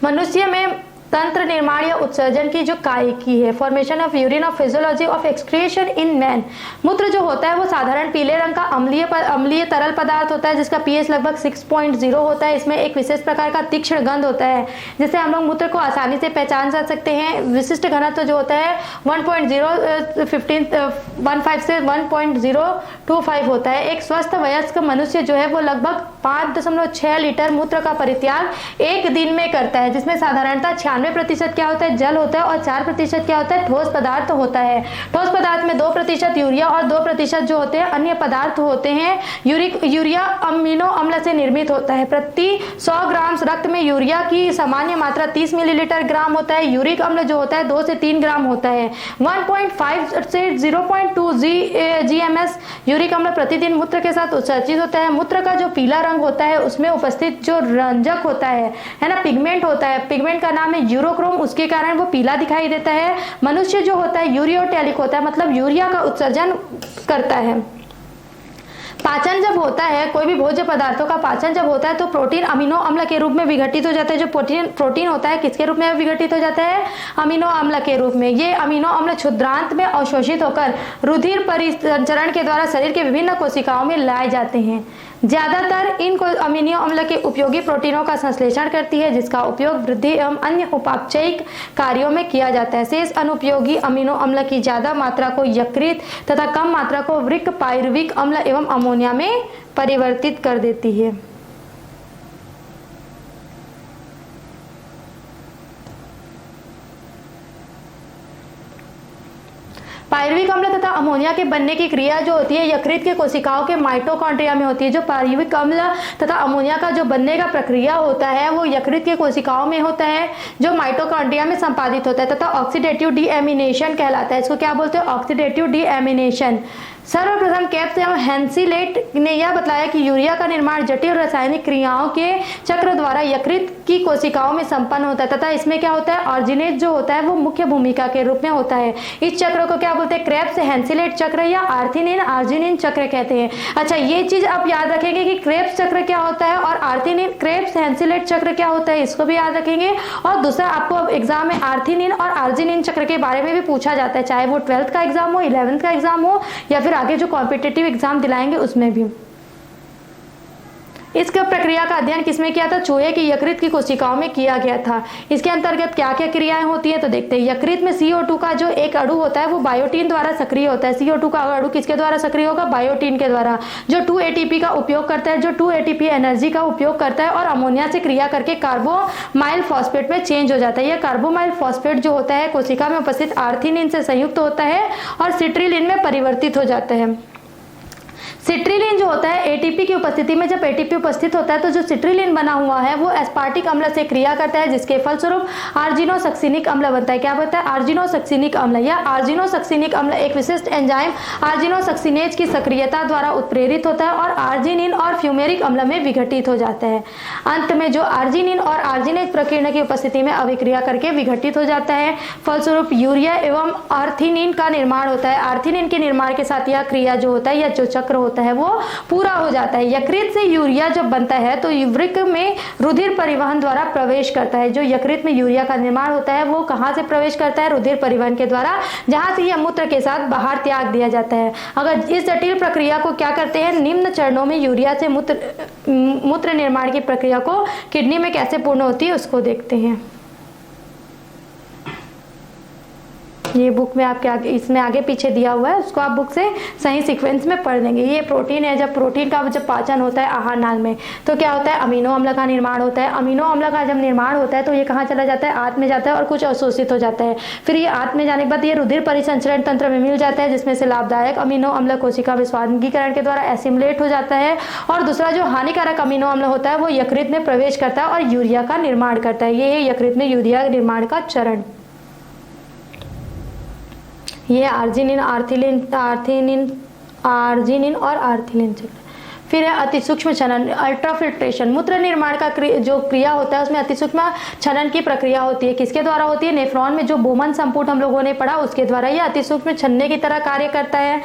A: मनुष्य में तंत्र निर्माण या उत्सर्जन की जो कायिकी है, formation of urine of physiology of excretion in man. मूत्र जो होता है वो साधारण पीले रंग का अम्लीय तरल पदार्थ होता है जिसका पीएच लगभग 6.0 होता है। इसमें एक विशेष प्रकार का तीक्ष्ण गंध होता है जिससे हम लोग मूत्र को आसानी से पहचान जा सकते हैं। विशिष्ट घनत्व जो होता है 1.015 से 1.025 होता है। एक स्वस्थ वयस्क मनुष्य जो है वो लगभग 5.6 लीटर मूत्र का परित्याग एक दिन में करता है, जिसमें साधारणतः 96% क्या होता है? जल होता है और 4% क्या होता है? ठोस पदार्थ होता है। ठोस पदार्थ में 2% यूरिया और 2% जो होते हैं अन्य पदार्थ होते हैं। यूरिया अमीनो अम्ल से निर्मित होता है। प्रति 100 ग्राम रक्त में यूरिया की सामान्य मात्रा 30 मिलीलीटर ग्राम होता है। यूरिक अम्ल जो होता है 2 से 3 ग्राम होता है। 1.5 से 0.2 GMS यूरिक अम्ल प्रतिदिन मूत्र के साथ उत्सर्जित होता है। मूत्र का जो पीला रंग होता है उसमें उपस्थित जो रंजक होता है ना, पिगमेंट होता है, पिगमेंट का नाम है यूरोक्रोम, उसके कारण वो पीला दिखाई देता है। मनुष्य जो होता है यूरियोटेलिक होता है, मतलब यूरिया का उत्सर्जन करता है। पाचन जब होता है, कोई भी भोज्य पदार्थों का पाचन जब होता है तो प्रोटीन अमीनो अम्ल के रूप में विघटित हो जाता है। जो प्रोटीन होता है किसके रूप में विघटित हो जाता है? अमीनो अम्ल के रूप में। ये अमीनो अम्ल क्षुद्रांत में अवशोषित होकर रुधिर परिसंचरण के द्वारा शरीर के विभिन्न कोशिकाओं में लाए जाते हैं। ज्यादातर इन अमीनो अम्ल के उपयोगी प्रोटीनों का संश्लेषण करती है, जिसका उपयोग वृद्धि एवं अन्य उपापचयिक कार्यों में किया जाता है। शेष अनुपयोगी अमीनो अम्ल की ज्यादा मात्रा को यकृत तथा कम मात्रा को वृक्क पायरुविक अम्ल एवं अमोनिया में परिवर्तित कर देती है। पायरुविक अम्ल तथा अमोनिया के बनने की क्रिया जो होती है यकृत के कोशिकाओं के माइटोकॉन्ड्रिया में होती है। जो पायरुविक अम्ल तथा अमोनिया का जो बनने का प्रक्रिया होता है वो यकृत के कोशिकाओं में होता है, जो माइटोकॉन्ड्रिया में संपादित होता है तथा ऑक्सीडेटिव डीएमिनेशन कहलाता है। इसको क्या बोलते हैं? Oxidative deamination. सर्वप्रथम केप्स एवं हेंसीलेट ने यह बताया कि यूरिया का निर्माण जटिल रासायनिक क्रियाओं के चक्र द्वारा यकृत की कोशिकाओं में संपन्न होता है तथा इसमें क्या होता है, ऑर्जिनेज जो होता है वो मुख्य भूमिका के रूप में होता है। इस चक्र को क्या बोलते हैं, क्रेब्स हैंसेलेट चक्र या आर्थिनिन आर्जिनिन चक्र कहते हैं। अच्छा, ये चीज आप याद रखेंगे कि क्रेब्स चक्र क्या होता है और आर्थिनिन क्रेब्स हैंसेलेट चक्र क्या होता है, इसको भी याद रखेंगे। और दूसरा आपको एग्जाम में आर्थिनिन और आर्जिनिन चक्र के बारे में भी पूछा जाता है, चाहे वो 12th का एग्जाम हो, 11th का एग्जाम हो या फिर आगे जो कॉम्पिटिटिव एग्जाम दिलाएंगे उसमें भी। इस प्रक्रिया का अध्ययन किसमें किया था, चूहे की यकृत की कोशिकाओं में किया गया था। इसके अंतर्गत क्या क्या क्रियाएं होती है तो देखते हैं। यकृत में CO2 का जो एक अणु होता है वो बायोटीन द्वारा सक्रिय होता है। CO2 का अणु किसके द्वारा सक्रिय होगा, बायोटीन के द्वारा, जो 2 ATP का उपयोग करता है, जो 2 ATP एनर्जी का उपयोग करता है और अमोनिया से क्रिया करके कार्बोमाइल फॉस्फेट में चेंज हो जाता है। यह कार्बोमाइल फॉस्फेट जो होता है कोशिका में उपस्थित आर्थिनिन से संयुक्त होता है और सिट्रिलिन में परिवर्तित हो जाता है। सिट्रिलिन जो होता है एटीपी की उपस्थिति में, जब एटीपी उपस्थित होता है तो जो सिट्रिलिन बना हुआ है वो एस्पार्टिक अम्ल से क्रिया करता है, जिसके फलस्वरूप आर्जिनोसक्सिनिक अम्ल बनता है। क्या बनता है, आर्जिनोसक्सिनिक अम्ल। या आर्जिनोसक्सिनिक अम्ल एक विशिष्ट एंजाइम आर्जिनोसक्सिनेज की सक्रियता द्वारा उत्प्रेरित होता है और आर्जिनिन और फ्यूमेरिक अम्ल में विघटित हो जाता है। अंत में जो आर्जिनिन और आर्जिनेज प्रकीर्ण की उपस्थिति में अभिक्रिया करके विघटित हो जाता है। फलस्वरूप यूरिया एवं आर्थिनिन का निर्माण होता है। आर्थिनिन के निर्माण के साथ यह क्रिया जो होता है या जो चक्र होता है वो पूरा हो जाता है। यकृत से यूरिया जब बनता है तो वृक्क में रुधिर परिवहन द्वारा प्रवेश करता है। जो यकृत में यूरिया का निर्माण होता है वो कहां से प्रवेश करता है, रुधिर परिवहन के द्वारा, जहां से यह मूत्र के साथ बाहर त्याग दिया जाता है। अगर इस जटिल प्रक्रिया को क्या करते हैं, निम्न चरणों में यूरिया से मूत्र निर्माण की प्रक्रिया को किडनी में कैसे पूर्ण होती है उसको देखते हैं। ये बुक में आपके आगे, इसमें आगे पीछे दिया हुआ है, उसको आप बुक से सही सीक्वेंस में पढ़ लेंगे। ये प्रोटीन है, जब प्रोटीन का जब पाचन होता है आहार नाल में तो क्या होता है, अमीनो अम्ल का निर्माण होता है। अमीनो अम्ल का जब निर्माण होता है तो ये कहाँ चला जाता है, आंत में जाता है और कुछ अवशोषित हो जाता है। फिर ये आंत में जाने के बाद ये रुधिर परिसंचरण तंत्र में मिल जाता है, जिसमें से लाभदायक अमीनो अम्ल कोशिका में स्वादीकरण के द्वारा एसिमुलेट हो जाता है और दूसरा जो हानिकारक अमीनो अम्ल होता है वो यकृत में प्रवेश करता है और यूरिया का निर्माण करता है। ये है यकृत में यूरिया निर्माण का चरण। ये आर्जिनिन आर्जिनिन और आर्थिनिन चक्र। फिर है अति सूक्ष्म छनन, अल्ट्राफिल्ट्रेशन। मूत्र निर्माण का जो क्रिया होता है उसमें अति सूक्ष्म छनन की प्रक्रिया होती है। किसके द्वारा होती है, नेफ्रॉन में जो बोमन संपुट हम लोगों ने पढ़ा उसके द्वारा। यह अति सूक्ष्म छन्ने की तरह कार्य करता है।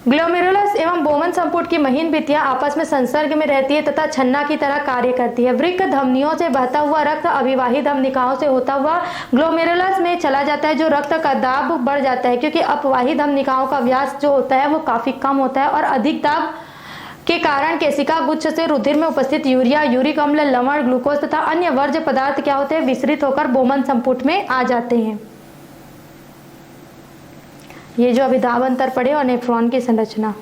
A: ग्लोमेरुलस एवं बोमन संपुट की महीन भित्तियां आपस में संसर्ग में रहती है तथा छन्ना की तरह कार्य करती है। वृक्क धमनियों से बहता हुआ रक्त अविवाही धमनिकाओं से होता हुआ ग्लोमेरुलस में चला जाता है, जो रक्त का दाब बढ़ जाता है क्योंकि अपवाही धमनिकाओं का व्यास जो होता है वो काफी कम होता है और अधिक दाब के कारण केशिका गुच्छ से रुधिर में उपस्थित यूरिया, यूरिक अम्ल, लवण, ग्लूकोज तथा अन्य वर्ज्य पदार्थ क्या होते हैं, विसरित होकर बोमन संपुट में आ जाते हैं। ये जो अभिधाव अंतर पड़े और नेफ्रॉन की संरचना।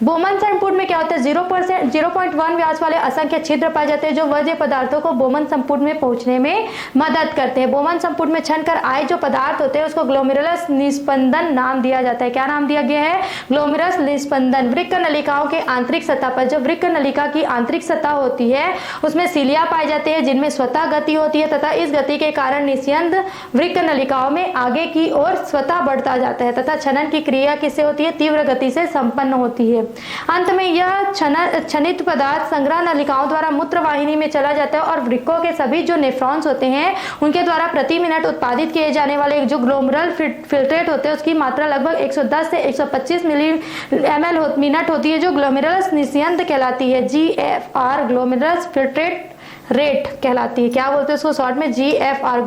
A: बोमन संपुट में क्या होता है, 0.1 व्यास वाले असंख्य छिद्र पाए जाते हैं जो वर्ज्य पदार्थों को बोमन संपुट में पहुंचने में मदद करते हैं। बोमन संपुट में छनकर आए जो पदार्थ होते हैं उसको ग्लोमेरुलस निस्पंदन नाम दिया जाता है। क्या नाम दिया गया है, ग्लोमेरुलस निस्पंदन। वृक्क नलिकाओं के आंतरिक सतह पर, जो वृक्क नलिका की आंतरिक सतह होती है उसमें सीलिया पाए जाते हैं जिनमें स्वतः गति होती है तथा इस गति के कारण निस्यंद वृक्क नलिकाओं में आगे की ओर स्वतः बढ़ता जाता है तथा छनन की क्रिया किससे होती है, तीव्र गति से संपन्न होती है। अंत में यह छनित पदार्थ संग्रह नलिकाओं द्वारा मूत्र वाहिनी में चला जाता है और वृक्कों के सभी जो नेफ्रॉन्स होते हैं उनके द्वारा प्रति मिनट उत्पादित किए जाने वाले जो ग्लोमेरुलर फिल्ट्रेट होते हैं उसकी मात्रा लगभग 110 से 125 ml मिनट होती है, जो ग्लोमेरुलस निस्यंद कहलाती है। GFR ग्लोमेरुलस फिल्ट्रेट रेट कहलाती है। क्या बोलते हैं उसको शॉर्ट में, GFR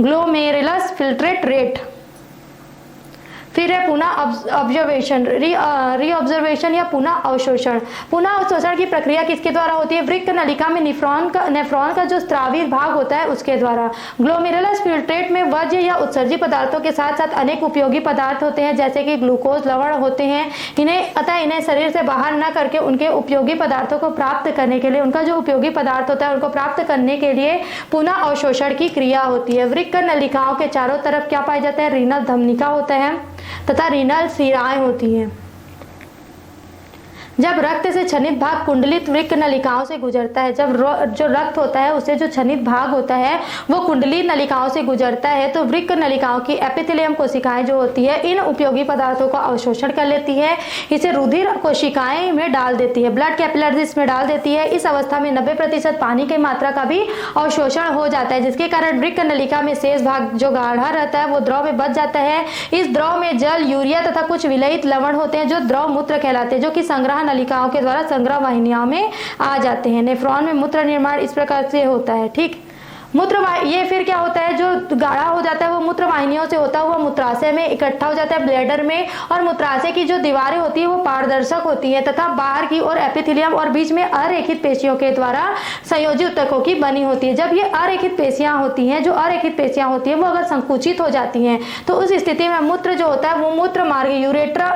A: ग्लोमेरुलस फिल्ट्रेट रेट। फिर है पुनः ऑब्जर्वेशन, रीऑब्जर्वेशन या पुनः अवशोषण। पुनः अवशोषण की प्रक्रिया किसके द्वारा होती है, वृक्क नलिका में नेफ्रॉन का जो स्रावी भाग होता है उसके द्वारा। ग्लोमेरुलस फिल्ट्रेट में वर्ज्य या उत्सर्जी पदार्थों के साथ साथ अनेक उपयोगी पदार्थ होते हैं जैसे कि ग्लूकोज, लवण होते हैं। इन्हें शरीर से बाहर न करके उनके उपयोगी पदार्थों को प्राप्त करने के लिए, उनका जो उपयोगी पदार्थ होता है उनको प्राप्त करने के लिए पुनः अवशोषण की क्रिया होती है। वृक्क नलिकाओं के चारों तरफ क्या पाया जाता है, रीनल धमनिका होता है तथा रीनल शिराएं होती हैं। जब रक्त से छनित भाग कुंडलित वृक्क नलिकाओं से गुजरता है, जब जो रक्त होता है उसे जो छनित भाग होता है वो कुंडली नलिकाओं से गुजरता है, तो वृक्क नलिकाओं की एपिथेलियम कोशिकाएं जो होती है इन उपयोगी पदार्थों का अवशोषण कर लेती है, इसे रुधिर कोशिकाएं में डाल देती है, ब्लड कैपिलरीज में डाल देती है। इस अवस्था में 90% पानी की मात्रा का भी अवशोषण हो जाता है, जिसके कारण वृक्क नलिका में शेष भाग जो गाढ़ा रहता है वो द्रव में बच जाता है। इस द्रव में जल, यूरिया तथा कुछ विलयित लवण होते हैं जो द्रव मूत्र कहलाते हैं, जो कि संग्रह नलिकाओं के द्वारा संग्रह वाहिनियों में आ जाते हैं। नेफ्रॉन में मूत्र निर्माण इस प्रकार से होता है। ठीक, मूत्र ये फिर क्या होता है, जो गाढ़ा हो जाता है वो मूत्र वाहिनियों से होता हुआ मूत्राशय में इकट्ठा हो जाता है, ब्लैडर में, और मूत्राशय की जो दीवारें होती है वो पारदर्शक होती है तथा बाहर की ओर एपिथेलियम और बीच में अरेखित पेशियों के द्वारा संयोजी ऊतकों की बनी होती है। जब ये अरेखित पेशियां होती हैं, जो अरेखित पेशियां होती है वो अगर संकुचित हो जाती हैं तो उस स्थिति में मूत्र जो होता है वो मूत्र मार्ग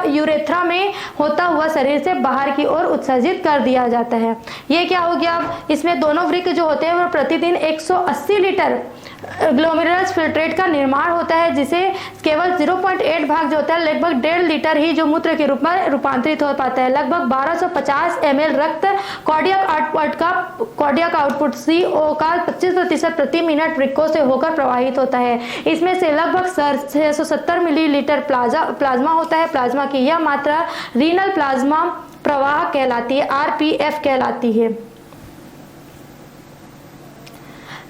A: यूरेथ्रा में होता हुआ शरीर से बाहर की ओर उत्सर्जित कर दिया जाता है। ये क्या हो गया, इसमें दोनों वृक्क जो होते हैं वो प्रतिदिन 180 लीटर ग्लोमेरुलस फिल्ट्रेट का निर्माण होता है, जिसे केवल 0.8 भाग जो होता है लगभग 1.5 लीटर ही जो मूत्र के रूप में रूपांतरित हो पाता है। लगभग 1250 ml रक्त कार्डियक आउटपुट CO का 25% प्रति मिनट वृक्कों से होकर प्रवाहित होता है। इसमें से लगभग 670 मिलीलीटर प्लाज्मा होता है। प्लाज्मा की यह मात्रा रीनल प्लाज्मा प्रवाह कहलाती है, RPF कहलाती है।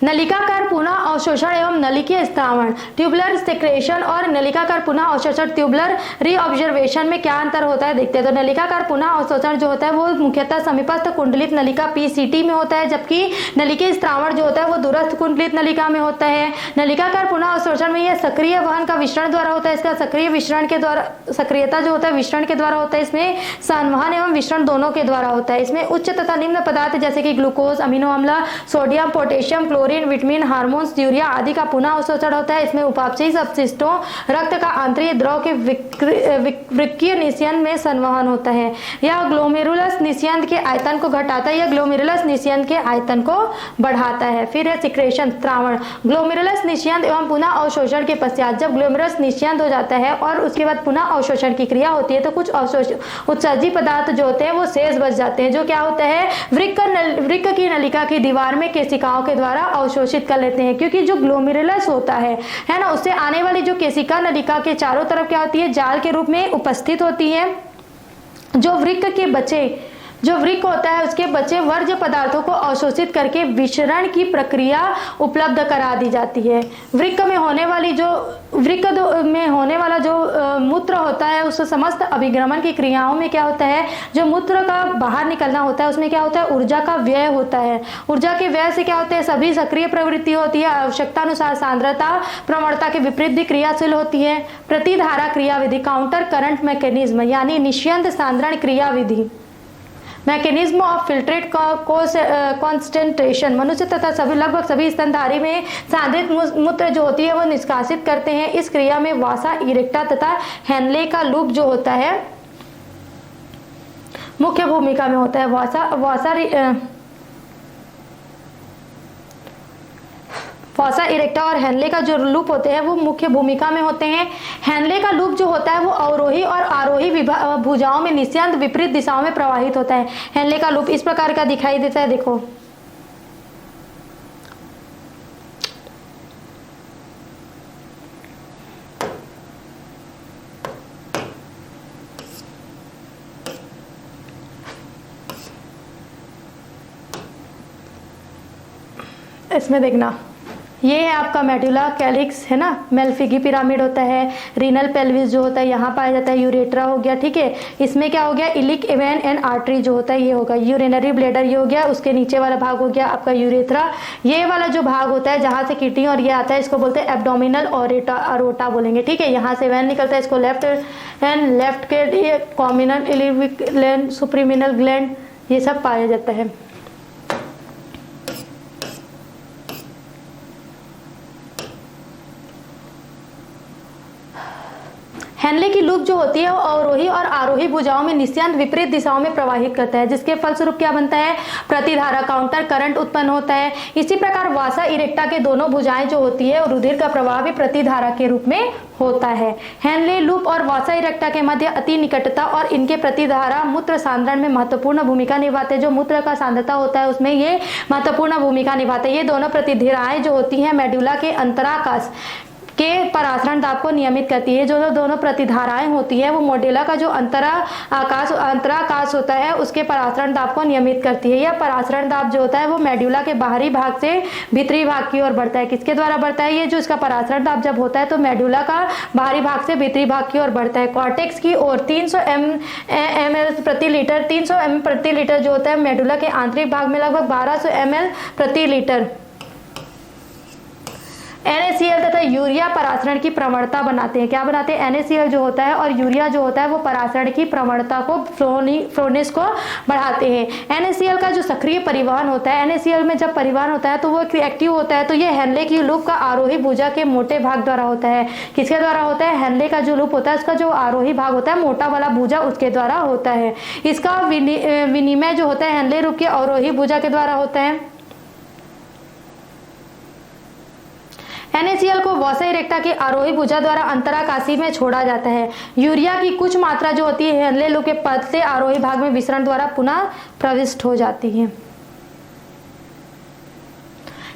A: नलिकाकार पुनः अवशोषण एवं नलिकीय स्त्रावण, ट्यूबुलर सेक्रेशन और नलिकाकार पुनः अवशोषण, ट्यूबुलर रीऑब्जर्वेशन में क्या अंतर होता है देखते हैं। तो नलिकाकार पुनः अवशोषण जो होता है वो मुख्यतः समीपस्थ कुंडलित नलिका PCT में होता है, जबकि नलिकीय स्त्रावण जो होता है वो दूरस्थ कुंडलित नलिका में होता है। नलिकाकार पुनः अवशोषण में यह सक्रिय वहन का विसरण द्वारा होता है। इसका सक्रिय विसरण के द्वारा, सक्रियता जो होता है विसरण के द्वारा होता है, इसमें संवहन एवं विसरण दोनों के द्वारा होता है। इसमें उच्च तथा निम्न पदार्थ जैसे कि ग्लूकोज, अमीनो अम्ल, sodium, potassium, chlorine, vitamin, hormones, urea आदि का पुनः अवशोषण होता है। इसमें उपापचयी अपशिष्टों, रक्त का आंतरिक द्रव के वृक्कीय निस्यंद में संवहन होता है। यह ग्लोमेरुलस निस्यंद के आयतन को घटाता है, यह ग्लोमेरुलस निस्यंद के आयतन को बढ़ाता है। फिर है सिक्रेशन, स्त्रावण। ग्लोमेरुलस निस्यंद एवं पुनः अवशोषण के पश्चात जब ग्लोमेरुलस निस्यंद हो जाता है और उसके बाद पुनः अवशोषण की क्रिया होती है तो कुछ उत्सर्जी पदार्थ जो होते हैं वो शेष बच जाते हैं, जो क्या होता है वृक्क की नलिका की दीवार में केशिकाओं के द्वारा अवशोषित कर लेते हैं। क्योंकि जो ग्लोमेरुलस होता है ना, उससे आने वाली जो केशिका नलिका के चारों तरफ क्या होती है, जाल के रूप में उपस्थित होती है। जो वृक्क होता है उसके बचे वर्ज्य पदार्थों को अवशोषित करके विसरण की प्रक्रिया उपलब्ध करा दी जाती है। वृक्क में होने वाला जो मूत्र होता है उस समस्त अभिग्रमण की क्रियाओं में क्या होता है, जो मूत्र का बाहर निकलना होता है उसमें क्या होता है, ऊर्जा का व्यय होता है। ऊर्जा के व्यय से क्या होता है, सभी सक्रिय प्रवृत्ति होती है। आवश्यकता अनुसार सांद्रता प्रवणता के विपरीत भी क्रियाशील होती है। प्रतिधारा क्रियाविधि, काउंटर करंट मैकेनिज्म यानी निस्यंद सांद्रण क्रियाविधि, मैकेनिज्म ऑफ फिल्ट्रेट कॉन्सेंट्रेशन, मनुष्य तथा लगभग सभी स्तनधारी में सांद्रित मूत्र जो होती है वो निष्कासित करते हैं। इस क्रिया में वासा इरेक्टा तथा हेनले का लूप जो होता है मुख्य भूमिका में होता है। वासा इरेक्टा और हेनले का जो लूप होते हैं वो मुख्य भूमिका में होते हैं। हेनले का लूप जो होता है वो अवरोही और आरोही भुजाओं में निस्यंद विपरीत दिशाओं में प्रवाहित होता है। हेनले का लूप इस प्रकार का दिखाई देता है, देखो इसमें देखना, ये है आपका मेडुला कैलिक्स है ना, मेल्फिगी पिरामिड होता है। रीनल पेल्विस जो होता है यहाँ पाया जाता है। यूरेट्रा हो गया, ठीक है। इसमें क्या हो गया, इलिक वेन एंड आर्टरी जो होता है ये होगा। यूरिनरी ब्लैडर ये हो गया, उसके नीचे वाला भाग हो गया आपका यूरेथ्रा। ये वाला जो भाग होता है जहाँ से किडनी और ये आता है इसको बोलते हैं एब्डोमिनल अरोटा बोलेंगे, ठीक है। यहाँ से वेन निकलता है, इसको लेफ्ट के कॉमिनल इलिविक ग्लैंड, सुप्रीमिनल ग्लैंड ये सब पाया जाता है। हेनले की लूप जो होती है वो अवरोही और आरोही भुजाओं में निस्यंद विपरीत दिशाओं में प्रवाहित करता है, जिसके फलस्वरूप क्या बनता है, प्रतिधारा काउंटर करंट उत्पन्न होता है। इसी प्रकार वासा इरेक्टा के दोनों भुजाएं जो होती है रुधिर का प्रवाह भी प्रतिधारा के रूप में होता है। हेनले लूप और वासा इरेक्टा के मध्य अति निकटता और इनके प्रतिधारा मूत्र सांद्रण में महत्वपूर्ण भूमिका निभाते हैं। जो मूत्र का सांद्रता होता है उसमें ये महत्वपूर्ण भूमिका निभाते हैं। ये दोनों प्रतिधाराएं जो होती हैं मेडुला के अंतराकाश के परासरण दाब को नियमित करती है। जो दोनों प्रतिधाराएं होती है वो मेडुला का जो अंतराकाश होता है उसके परासरण दाब को नियमित करती है। यह परासरण दाब जो होता है वो मेडुला के बाहरी भाग से भीतरी भाग की ओर बढ़ता है। किसके द्वारा बढ़ता है, ये जो इसका परासरण दाब जब होता है तो मेडुला का बाहरी भाग से भीतरी भाग की ओर बढ़ता है। कॉर्टेक्स की ओर 300 ml प्रति लीटर 300 ml प्रति लीटर जो होता है, मेडुला के आंतरिक भाग में लगभग 1200 ml प्रति लीटर NaCl तथा यूरिया परासरण की प्रवणता बनाते हैं। क्या बनाते हैं, NaCl जो होता है और यूरिया जो होता है वो परासरण की प्रवणता को फ्लोनेस को बढ़ाते हैं। NaCl का जो सक्रिय परिवहन होता है, NaCl में जब परिवहन होता है तो वो एक्टिव होता है, तो ये हेनले की लूप का आरोही भुजा के मोटे भाग द्वारा होता है। किसके द्वारा होता है, हेनले का जो लूप होता है उसका जो आरोही भाग होता है मोटा वाला भुजा उसके द्वारा होता है। इसका विनिमय जो होता है हेनले लूप के आरोही भुजा के द्वारा होता है। NaCl को वासा इरेक्टा के आरोही भुजा द्वारा अंतराकाशी में छोड़ा जाता है। यूरिया की कुछ मात्रा जो होती है हेनले लूप के पतले आरोही भाग में विसरण द्वारा पुनः प्रविष्ट हो जाती है।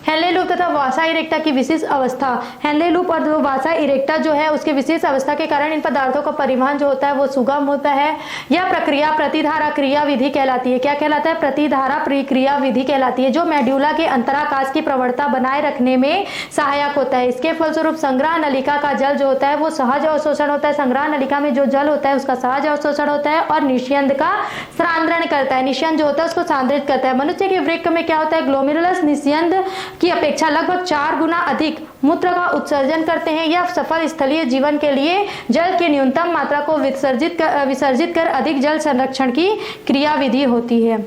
A: हेनले लूप तथा वासा इरेक्टा की विशेष अवस्था, हेनले लूप और वासा इरेक्टा जो है उसके विशेष अवस्था के कारण इन पदार्थों का परिवहन जो होता है वो सुगम होता है। यह प्रक्रिया प्रतिधारा क्रिया विधि कहलाती है। क्या कहलाता है, प्रतिधारा प्रक्रिया विधि कहलाती है, जो मेडुला के अंतराकाश की प्रवणता बनाए रखने में सहायक होता है। इसके फलस्वरूप संग्रह नलिका का जल जो होता है वो सहज अवशोषण होता है। संग्रह नलिका में जो जल होता है उसका सहज अवशोषण होता है और निस्यंद का सांद्रण करता है। निस्यंद जो होता है उसको सांद्रित करता है। मनुष्य के वृक्क में क्या होता है, ग्लोमेरुलस निस्यंद की अपेक्षा लगभग 4 गुना अधिक मूत्र का उत्सर्जन करते हैं। यह सफल स्थलीय जीवन के लिए जल की न्यूनतम मात्रा को विसर्जित कर अधिक जल संरक्षण की क्रियाविधि होती है।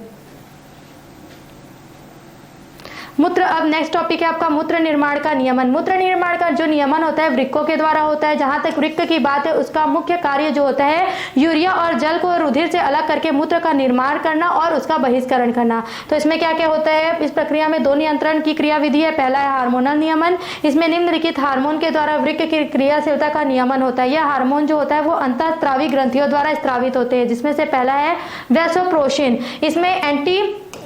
A: मूत्र, अब नेक्स्ट टॉपिक है आपका मूत्र निर्माण का नियमन। मूत्र निर्माण का जो नियमन होता है वृक्कों के द्वारा होता है। जहां तक वृक्क की बात है उसका मुख्य कार्य जो होता है यूरिया और जल को रुधिर से अलग करके मूत्र का निर्माण करना और उसका बहिष्करण करना। तो इसमें क्या क्या होता है, इस प्रक्रिया में 2 नियंत्रण की क्रियाविधि है। पहला है हार्मोनल नियमन। इसमें निम्नलिखित हार्मोन के द्वारा वृक्क की क्रियाशीलता का नियमन होता है। यह हार्मोन जो होता है वो अंतःस्रावी ग्रंथियों द्वारा स्रावित होते हैं, जिसमें से पहला है वैसोप्रोसिन। इसमें anti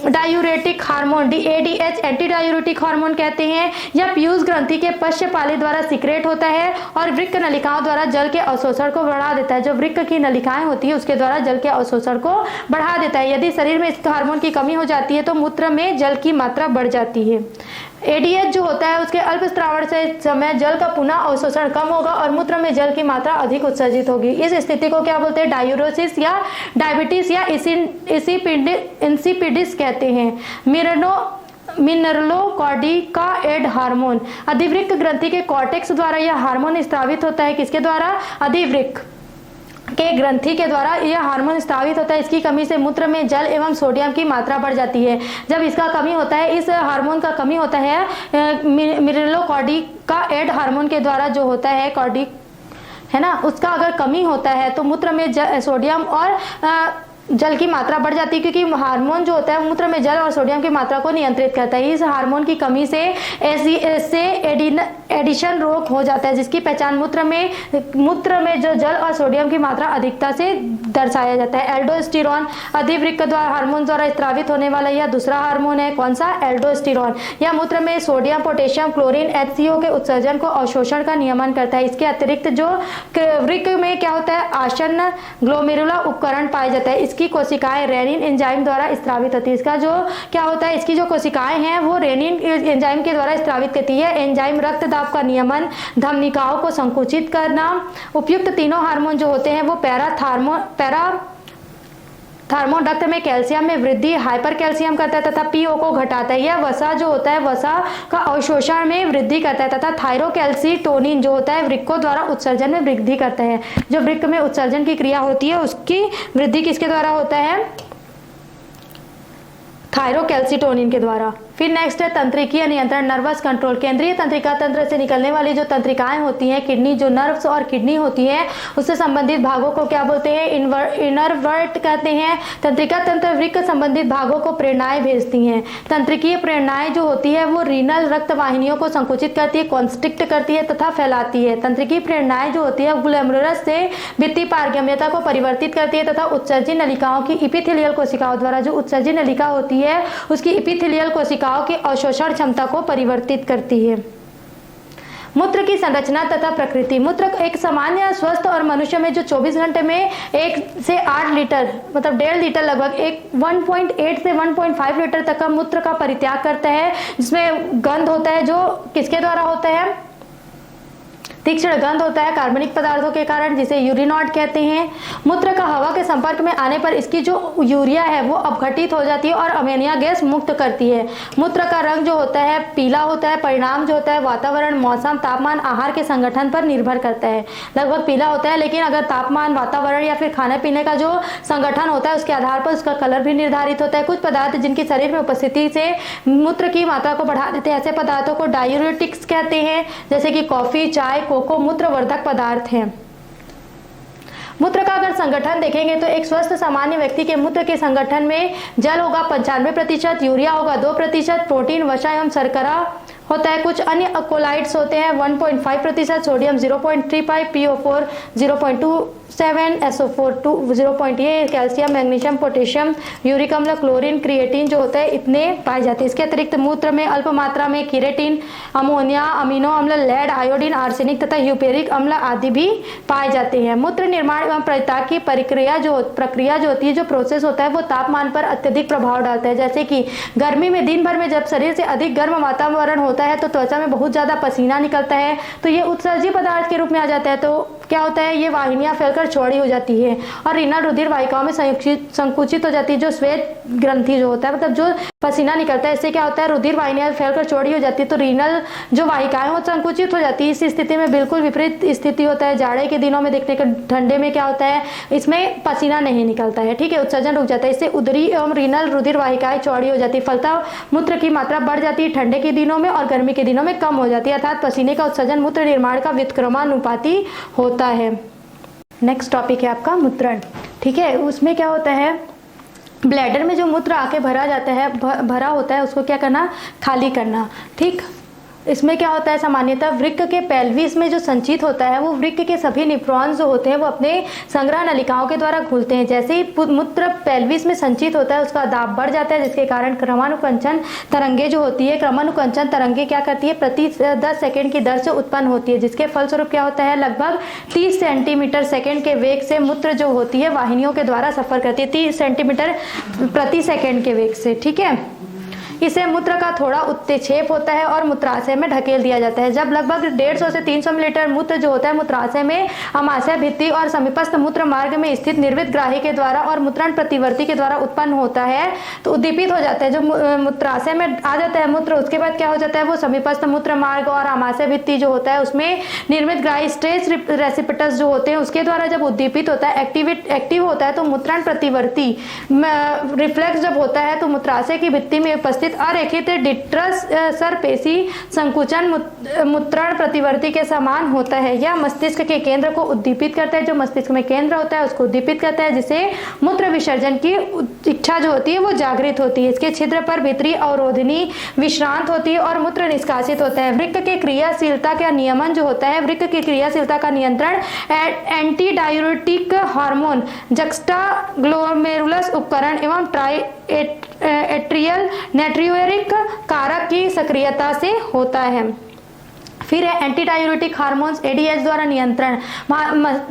A: diuretic hormone DADH anti diuretic hormone कहते हैं। यह पीयूष ग्रंथि के पश्चपाली द्वारा सिक्रेट होता है और वृक्क नलिकाओं द्वारा जल के अवशोषण को बढ़ा देता है। जो वृक्क की नलिकाएं होती है उसके द्वारा जल के अवशोषण को बढ़ा देता है। यदि शरीर में इस हार्मोन की कमी हो जाती है तो मूत्र में जल की मात्रा बढ़ जाती है। ADH जो होता है उसके अल्प स्रावण से समय जल का पुनः अवशोषण कम होगा और मूत्र में जल की मात्रा अधिक उत्सर्जित होगी। इस स्थिति को क्या बोलते हैं, डायूरोसिस या डायबिटीज या इंसिपिडिस कहते हैं। मिनरलोकॉर्टिकॉइड हार्मोन, अधिवृक्क ग्रंथि के कॉर्टेक्स द्वारा यह हार्मोन स्रावित होता है। किसके द्वारा, अधिवृक्क के ग्रंथि के द्वारा यह हार्मोन स्रावित होता है। इसकी कमी से मूत्र में जल एवं सोडियम की मात्रा बढ़ जाती है। जब इसका कमी होता है, इस हार्मोन का कमी होता है मिनरलोकॉर्टिकॉइड हार्मोन के द्वारा जो होता है कॉर्टिक है ना, उसका अगर कमी होता है तो मूत्र में सोडियम और जल की मात्रा बढ़ जाती है, क्योंकि हार्मोन जो होता है मूत्र में जल और सोडियम की मात्रा को नियंत्रित करता है। इस हार्मोन की कमी से एडिशन रोग हो जाता है, जिसकी पहचान मूत्र में जो जल और सोडियम की मात्रा अधिकता से दर्शाया जाता है। एल्डोस्टेरॉन, अधिवृक्क द्वारा हार्मोन द्वारा स्रावित होने वाला यह दूसरा हार्मोन है। कौन सा, एल्डोस्टेरॉन। यह मूत्र में सोडियम, पोटेशियम, क्लोरीन, HCO के उत्सर्जन को अवशोषण का नियमन करता है। इसके अतिरिक्त जो वृक्क में क्या होता है, आसन्न ग्लोमेरुलर उपकरण पाया जाता है। इसकी कोशिकाएं रेनिन एंजाइम द्वारा स्रावित होती है। इसका जो क्या होता है, इसकी जो कोशिकाएं हैं वो रेनिन एंजाइम के द्वारा स्रावित करती है। एंजाइम रक्त दाब का नियमन, धमनिकाओं को संकुचित करना। उपयुक्त तीनों हार्मोन जो होते हैं वो थार्मोडक्ट में कैल्शियम में वृद्धि, हाइपर कैल्शियम करता है तथा PO को घटाता है। यह वसा जो होता है वसा का अवशोषण में वृद्धि करता है तथा थायरोकैल्सिटोनिन जो होता है वृक्कों द्वारा उत्सर्जन में वृद्धि करता है। जो वृक्क में उत्सर्जन की क्रिया होती है उसकी वृद्धि किसके द्वारा होता है, थायरोकैल्सिटोनिन के द्वारा। फिर नेक्स्ट है तंत्रिकीय नियंत्रण, नर्वस कंट्रोल। केंद्रीय तंत्रिका तंत्र से निकलने वाली जो तंत्रिकाएं होती हैं, किडनी, जो नर्व्स और किडनी होती है, उससे संबंधित भागों को क्या बोलते हैं? इनरवर्ट कहते हैं। तंत्रिका तंत्र वृक्क संबंधित भागों को प्रेरणाएं भेजती हैं। तंत्रिकीय प्रेरणाएं जो होती है वो रीनल रक्त वाहिनियों को संकुचित करती है, कॉन्स्ट्रिक्ट करती है तथा फैलाती है। तंत्रिकीय प्रेरणाएं जो होती है ग्लोमेरुलस से भित्ति पारगम्यता को परिवर्तित करती है तथा उत्सर्जी नलिकाओं की इपिथेलियल कोशिकाओं द्वारा, जो उत्सर्जी नलिका होती है उसकी इपिथेलियल कोशिकाओं की अवशोषण क्षमता को परिवर्तित करती है। मूत्र की संरचना तथा प्रकृति। मूत्र एक सामान्य स्वस्थ और मनुष्य में जो 24 घंटे में 1 से 8 लीटर मतलब 1.5 लीटर लगभग 1.8 से 1.5 लीटर तक का मूत्र का परित्याग करता है, जिसमें गंध होता है जो किसके द्वारा होता है? तीक्ष्ण गंध होता है कार्बनिक पदार्थों के कारण, जिसे यूरिनॉट कहते हैं। मूत्र का हवा के संपर्क में आने पर इसकी जो यूरिया है वो अपघटित हो जाती है और अमोनिया गैस मुक्त करती है। मूत्र का रंग जो होता है पीला होता है। परिणाम जो होता है वातावरण, मौसम, तापमान, आहार के संगठन पर निर्भर करता है। लगभग पीला होता है, लेकिन अगर तापमान, वातावरण या फिर खाने पीने का जो संगठन होता है उसके आधार पर उसका कलर भी निर्धारित होता है। कुछ पदार्थ जिनकी शरीर में उपस्थिति से मूत्र की मात्रा को बढ़ा देते हैं, ऐसे पदार्थों को डायूरेटिक्स कहते हैं, जैसे कि कॉफी, चाय, कोको मूत्रवर्धक पदार्थ हैं। मूत्र का अगर संगठन देखेंगे तो एक स्वस्थ सामान्य व्यक्ति के मूत्र के संगठन में जल होगा 95%, यूरिया होगा 2%, प्रोटीन, वसा एवं शर्करा होता है। कुछ अन्य अकोलाइट्स होते हैं 1.5%, sodium 0.35, PO4 0.27, SO4 0.8, calcium, magnesium, potassium, uric अम्ल, क्लोरीन, क्रिएटिन जो होता है इतने पाए जाते हैं। इसके अतिरिक्त मूत्र में अल्प मात्रा में केराटिन, अमोनिया, अमीनो अम्ल, लेड, आयोडीन, आर्सेनिक तथा ह्यूपेरिक अम्ल आदि भी पाए जाते हैं। मूत्र निर्माण एवं परित्याग की प्रक्रिया जो होती है, जो प्रोसेस होता है वो तापमान पर अत्यधिक प्रभाव डालता है। जैसे कि गर्मी में दिन भर में जब शरीर से अधिक गर्म वातावरण होता है तो त्वचा में बहुत ज्यादा पसीना निकलता है, तो ये उत्सर्जी पदार्थ के रूप में आ जाता है। तो क्या होता है, ये वाहिनियां फैलकर चौड़ी हो जाती है और रीनल रुधिर वाहिकाओं में संकुचित हो जाती है। जो श्वेत ग्रंथि जो होता है, मतलब जो पसीना निकलता है, इससे क्या होता है, रुधिर वाहिनियां फैलकर चौड़ी हो जाती है, तो रीनल जो वाहिकाएं वो संकुचित हो जाती है। इस स्थिति में बिल्कुल विपरीत स्थिति होता है। जाड़े के दिनों में देखने का, ठंडे में क्या होता है, इसमें पसीना नहीं निकलता है, ठीक है, उत्सर्जन रुक जाता है। इससे उदरी एवं रीनल रुधिर वाहिकाएं चौड़ी हो जाती है, फलतः मूत्र की मात्रा बढ़ जाती है ठंडे के दिनों में और गर्मी के दिनों में कम हो जाती है, अर्थात पसीने का उत्सर्जन मूत्र निर्माण का व्युत्क्रमानुपाती होता है। नेक्स्ट टॉपिक है आपका मूत्रण, ठीक है। उसमें क्या होता है, ब्लैडर में जो मूत्र आके भरा होता है उसको क्या करना, खाली करना, ठीक। इसमें क्या होता है, सामान्यतः वृक्क के पेल्विस में जो संचित होता है वो वृक्क के सभी न्यूरॉन्स जो होते हैं वो अपने संग्रह नलिकाओं के द्वारा घुलते हैं। जैसे ही मूत्र पेल्विस में संचित होता है उसका दाब बढ़ जाता है, जिसके कारण क्रमानुकंचन तरंगे जो होती है, क्रमानुकंचन तरंगे क्या करती है, प्रति 10 सेकेंड की दर से उत्पन्न होती है, जिसके फलस्वरूप क्या होता है, लगभग 30 सेंटीमीटर सेकेंड के वेग से मूत्र जो होती है वाहिनियों के द्वारा सफर करती है, 30 सेंटीमीटर प्रति सेकेंड के वेग से, ठीक है। इसे मूत्र का थोड़ा उत्क्षेप होता है और मूत्राशय में ढकेल दिया जाता है। जब लगभग 150 से 300 मिलीलीटर मूत्र जो होता है मूत्राशय में अमाशय भित्ति और समीपस्थ मूत्र मार्ग में स्थित निर्वित ग्राही के द्वारा और मूत्रण प्रतिवर्ती के द्वारा उत्पन्न होता है तो उद्दीपित हो जाता है। जो मूत्राशय में आ जाता है मूत्र, उसके बाद क्या हो जाता है, वो समीपस्थ मूत्र मार्ग और अमाशय भित्ति जो होता है उसमें निर्मित ग्राही स्ट्रेस रेसिपिटस जो होते हैं उसके द्वारा जब उद्दीपित होता है, एक्टिव होता है, तो मूत्रण प्रतिवर्ती रिफ्लेक्स जब होता है तो मूत्राशय की भित्ति में उपस्थित अरेखित डिट्रस सरपेशी संकुचन मूत्रण प्रतिवर्ती के समान होता है। यह मस्तिष्क के केंद्र को उद्दीपित करता है, जो मस्तिष्क में केंद्र होता है उसको उद्दीपित करता है, जिससे मूत्र विसर्जन की इच्छा जो होती है वो जागृत होती है। इसके छिद्र पर भीतरी अवरोधनी विश्रांत होती है और मूत्र निष्कासित होता है। वृक्क के क्रियाशीलता का नियमन जो होता है, वृक्क की क्रियाशीलता का नियंत्रण एंटी डायूरेटिक हार्मोन, जक्स्टाग्लोमेरुलस उपकरण एवं एट्रियल नेट्रियोरिक कारक की सक्रियता से होता है। फिर है एंटी डायूरेटिक हार्मोन्स, एडीएच द्वारा नियंत्रण।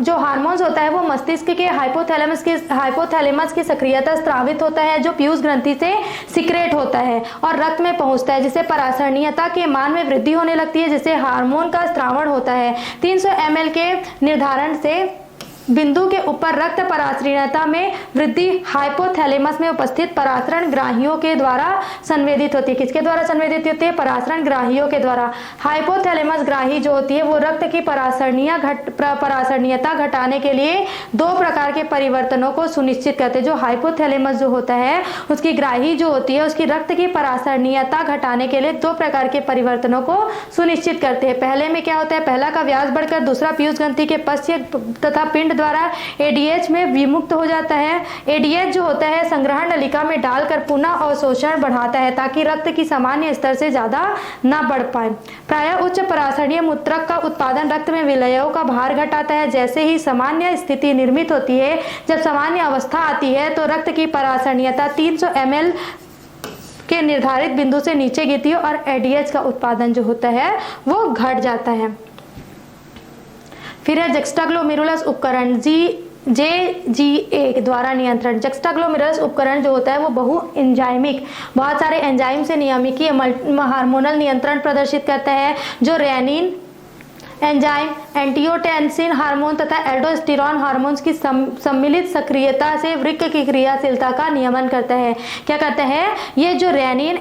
A: जो हार्मोन्स होता है वो मस्तिष्क के हाइपोथैलेमस की सक्रियता स्रावित होता है, जो पीयूष ग्रंथि से सिक्रेट होता है और रक्त में पहुंचता है, जिससे परासरणीयता के मान में वृद्धि होने लगती है, जिससे हार्मोन का स्रावण होता है। 300 ml के निर्धारण से बिंदु के ऊपर रक्त परासरणीयता में वृद्धि हाइपोथैलेमस में उपस्थित परासरण ग्राहियों के द्वारा संवेदित होती है। किसके द्वारा संवेदित होती है? परासरण ग्राहियों के द्वारा। हाइपोथैलेमस ग्राही जो होती है वो रक्त की परासरणीयता घटाने के लिए दो प्रकार के परिवर्तनों को सुनिश्चित करते हैं। जो हाइपोथैलेमस जो होता है उसकी ग्राही जो होती है उसकी रक्त की परासरणीयता घटाने के लिए दो प्रकार के परिवर्तनों को सुनिश्चित करते हैं। पहले में क्या होता है? पहला का व्यास बढ़कर दूसरा पीयूष ग्रंथि के पश्य तथा पिंड द्वारा एडीएच में विमुक्त हो जाता है। एडीएच जो होता है संग्रहण नलिका में डालकर पुनः अवशोषण बढ़ाता है ताकि रक्त की सामान्य स्तर से ज्यादा न बढ़ पाए। प्रायः उच्च परासरणीय मूत्रक का उत्पादन रक्त में विलयों का भार घटाता है। जैसे ही सामान्य स्थिति निर्मित होती है, जब सामान्य अवस्था आती है तो रक्त की परासरणीयता 300 ml के निर्धारित बिंदु से नीचे गिरती है और एडीएच का उत्पादन जो होता है वो घट जाता है। फिर है जक्स्टाग्लोमेरुलस उपकरण JGA द्वारा नियंत्रण। जक्स्टाग्लोमेरुलस उपकरण जो होता है वो बहु एंजाइमिक, बहुत सारे एंजाइम से नियामकीय हार्मोनल नियंत्रण प्रदर्शित करता है जो रेनिन एंजाइम, एंटियोटेंसिन हार्मोन तथा एल्डोस्टेरॉन हार्मोन्स की सम्मिलित सक्रियता से वृक्क की क्रियाशीलता का नियमन करता है। क्या करता है? ये जो रेनिन,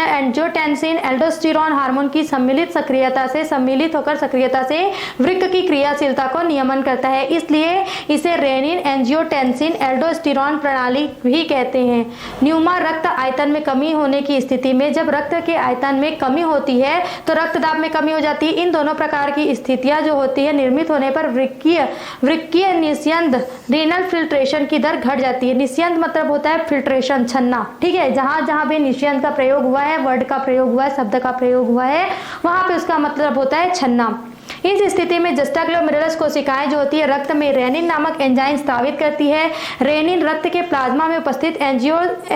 A: एंजियोटेंसिन, एल्डोस्टेरॉन हार्मोन की सम्मिलित होकर सक्रियता से वृक्क की क्रियाशीलता को नियमन करता है। इसलिए इसे रेनिन, एंजियोटेंसिन, एल्डोस्टेरॉन प्रणाली भी कहते हैं। न्यूमा रक्त आयतन में कमी होने की स्थिति में, जब रक्त के आयतन में कमी होती है तो रक्तदाब में कमी हो जाती है। इन दोनों प्रकार की स्थितियां जो होती है निर्मित होने पर वृक्कीय निस्यंद रीनल फिल्ट्रेशन की दर घट जाती है। निस्यंद मतलब होता है फिल्ट्रेशन, छन्ना। ठीक है, जहां जहां भी निस्यंद का प्रयोग हुआ है, वर्ड का प्रयोग हुआ है, शब्द का प्रयोग हुआ है, वहां पे उसका मतलब होता है छन्ना। इस स्थिति में जस्टाग्लोमेरुलस कोशिकाएं जो होती है रक्त में रेनिन नामक एंजाइम स्रावित करती है। रेनिन रक्त के प्लाज्मा में उपस्थित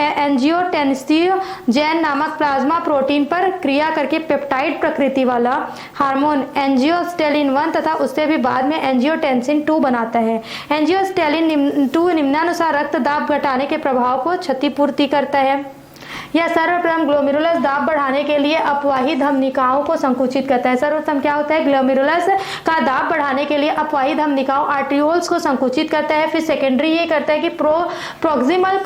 A: एंजियोटेंसिन नामक प्लाज्मा प्रोटीन पर क्रिया करके पेप्टाइड प्रकृति वाला हार्मोन एंजियोस्टेलिन 1 तथा उससे भी बाद में एंजियोटेंसिन 2 बनाता है। एंजियोस्टेलिन 2 निम्नानुसार रक्त दाब घटाने के प्रभाव को क्षतिपूर्ति करता है। यह सर्वप्रथम ग्लोमेरुलस दाब बढ़ाने के लिए अपवाही धमनिकाओं को संकुचित करता है। सर्वप्रथम क्या होता है? ग्लोमेरुलस का दाब बढ़ाने के लिए अपवाही धमनिकाओं आर्ट्रियोल्स को संकुचित करता है। फिर सेकेंडरी ये करता है कि प्रोक्सिमल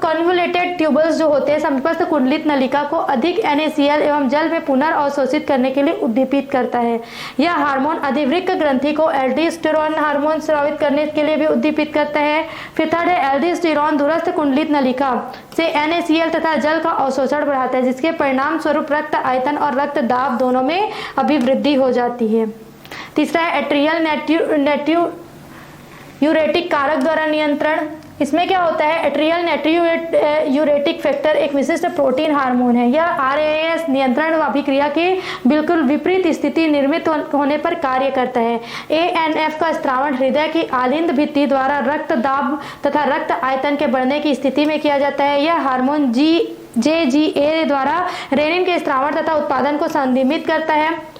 A: कन्वोलेटेड ट्यूबल्स जो होते हैं समीपस्थ कुंडलित नलिका को अधिक NaCl एवं जल में पुनर्अवशोषित करने के लिए उद्दीपित करता है। यह हार्मोन अधिवृक्क ग्रंथि को एल्डोस्टेरोन हार्मोन स्रावित करने के लिए भी उद्दीपित करता है। फिर थर्ड है एल्डोस्टेरोन दूरस्थ कुंडलित नलिका से NaCl तथा जल का अवशोषण बढ़ाता है, जिसके परिणाम स्वरूप रक्त आयतन और रक्त दाब दोनों में अभिवृद्धि हो जाती है। तीसरा है एट्रियल यूरेटिक कारक द्वारा नियंत्रण। इसमें क्या होता है? एट्रियल नेट्रियूरेटिक फैक्टर एक विशिष्ट प्रोटीन हार्मोन है। यह RAS नियंत्रण अभिक्रिया के बिल्कुल विपरीत स्थिति निर्मित होने पर कार्य करता है। ANF का स्त्रावण हृदय की आलिंद भित्ति द्वारा रक्त दाब तथा रक्त आयतन के बढ़ने की स्थिति में किया जाता है। यह हार्मोन JGA द्वारा रेनिन के स्त्रावण तथा उत्पादन को संनियमित करता है।